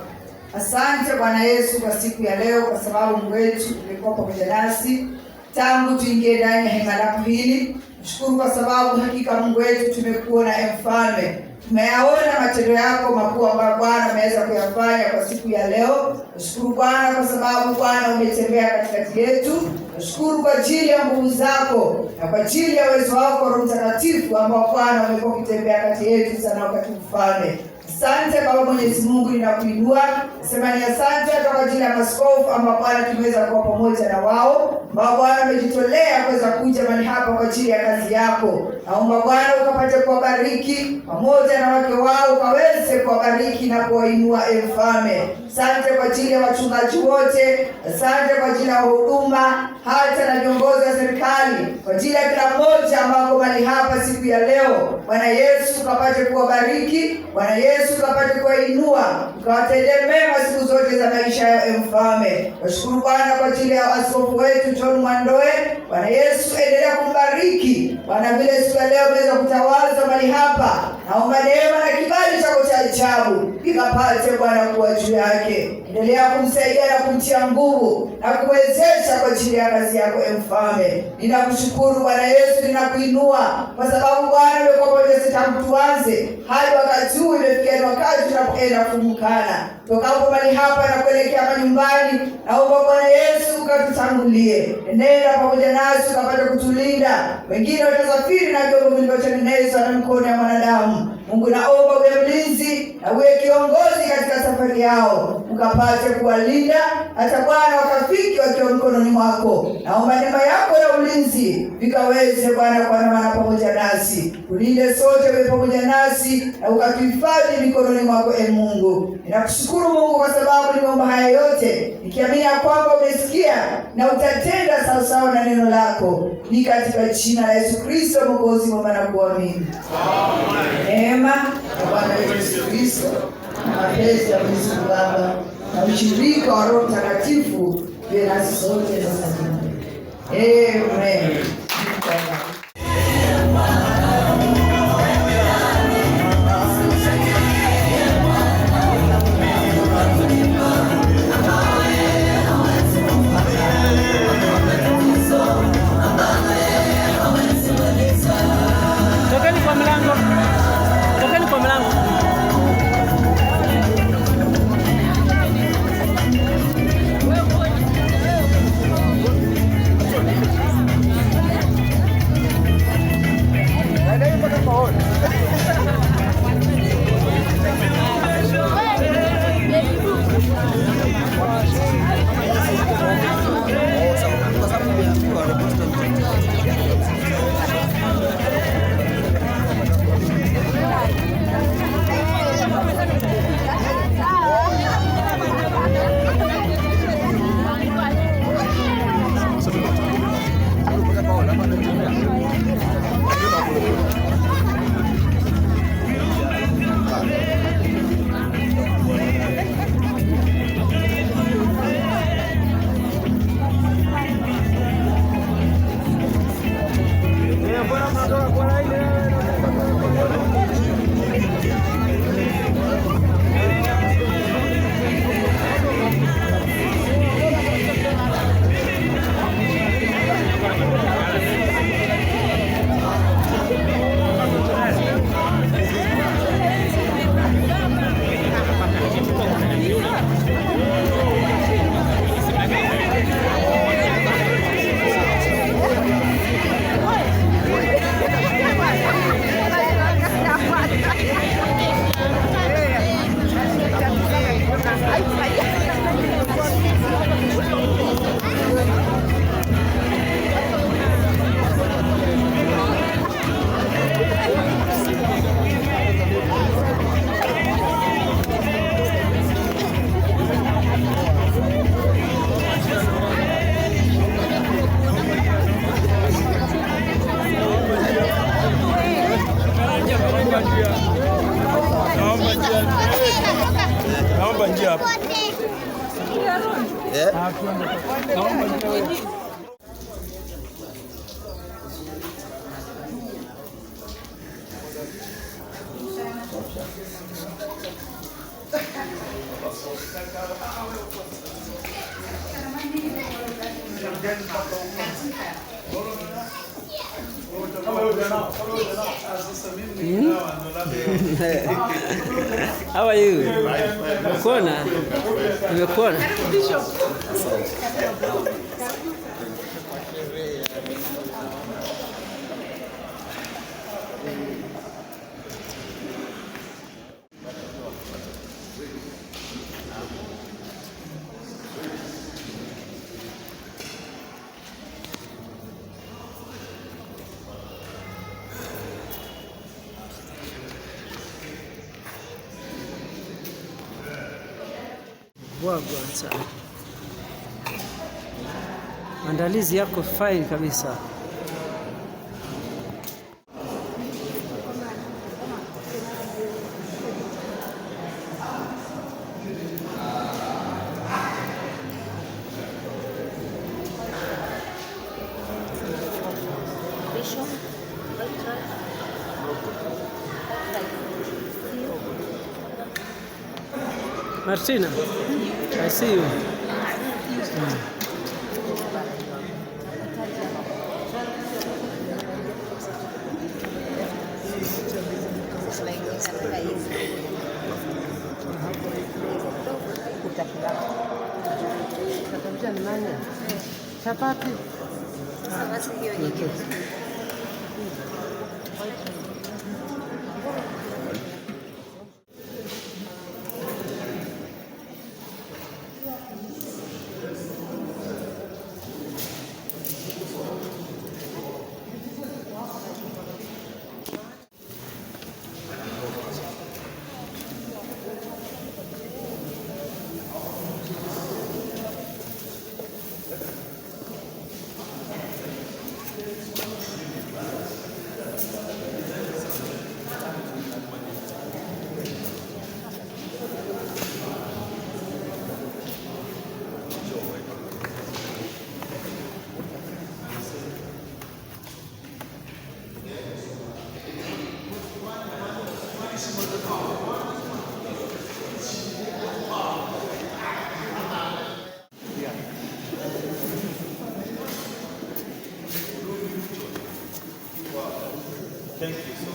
Asante Bwana Yesu kwa siku ya leo, kwa sababu Mungu wetu umekuwa pamoja nasi tangu tuingie ndani ya hema lako hili. Shukuru kwa sababu hakika Mungu wetu tumekuona mfalme. Tumeyaona matendo yako makuu ambayo Bwana umeweza kuyafanya kwa siku ya leo. Nashukuru Bwana kwa sababu Bwana umetembea katikati yetu. Nashukuru kwa ajili ya nguvu zako na kwa ajili ya uwezo wako Roho Mtakatifu ambao Bwana umekuwa ukitembea kati yetu sana wakati mfalme. Asante Baba Mwenyezi Mungu, ninakuinua. Nasema ni asante hata kwa ajili ya maaskofu ambao Bwana tumeweza kuwa pamoja na wao, ambao Bwana umejitolea kuweza kuja mahali hapa kwa ajili ya kazi yako. Naomba Bwana ukapate kuwabariki pamoja na wake wao, ukaweze kuwabariki na kuwainua mfalme. Asante kwa ajili ya wachungaji wote, asante kwa ajili ya huduma, hata na viongozi wa serikali, kwa ajili ya kila mmoja ambao mahali hapa siku ya leo. Bwana Yesu ukapate kuwabariki, Bwana Yesu ukapate kuwainua, ukawatendee mema siku zote za maisha ya mfalme. Nashukuru Bwana kwa ajili ya askofu wetu John Mwandoe. Bwana Yesu endelea kumbariki. Bwana vile siku ya leo umeweza kutawaza mahali hapa, naomba neema na kibali chako cha ajabu ikapate Bwana kuwa juu yake. Endelea kumsaidia na kumtia nguvu na kumwezesha kwa ajili ya kazi yako mfalme. Ninakushukuru Bwana Yesu, ninakuinua kwa sababu Bwana umekuwa pamoja nasi tangu tuanze hadi wakati huu. Imefikia wakati tunapoenda kumkana tokapo mahali hapa na kuelekea manyumbani. Naomba Bwana Yesu ukatutangulie, nenda pamoja nasi ukapate kutulinda. Wengine watasafiri na vyombo vilivyotengenezwa na mkono ya mwanadamu. Mungu naomba uwe mlinzi na uwe kiongozi katika safari yao, ukapate kuwalinda hata Bwana wakafiki wakiwa mkononi mwako. Naomba neema yako ya ulinzi vikaweze Bwana kwa maana pamoja nasi. Ulinde sote, uwe pamoja nasi na ukatuhifadhi mikononi mwako Mungu. Ninakushukuru Mungu kwa sababu nimeomba haya yote nikiamini ya kwamba umesikia na utatenda sawa sawa na neno lako. Ni katika jina la Yesu Kristo Mwokozi mwema na kuamini. Amen. Neema ya Bwana Yesu Kristo na mapenzi ya Mungu Baba na ushirika wa Roho Mtakatifu viwe nasi sote sasa. Amen. Tokeni kwa mlango. Tokeni kwa mlango. Naomba njia hapo. Naomba njia. How are you? Nimekuona. Nimekuona. Wagwanza. Maandalizi yako fine kabisa. Martina, I see you. Chapati. Thank you so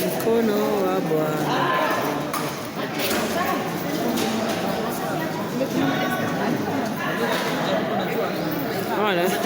Mkono wa Bwana. Hola.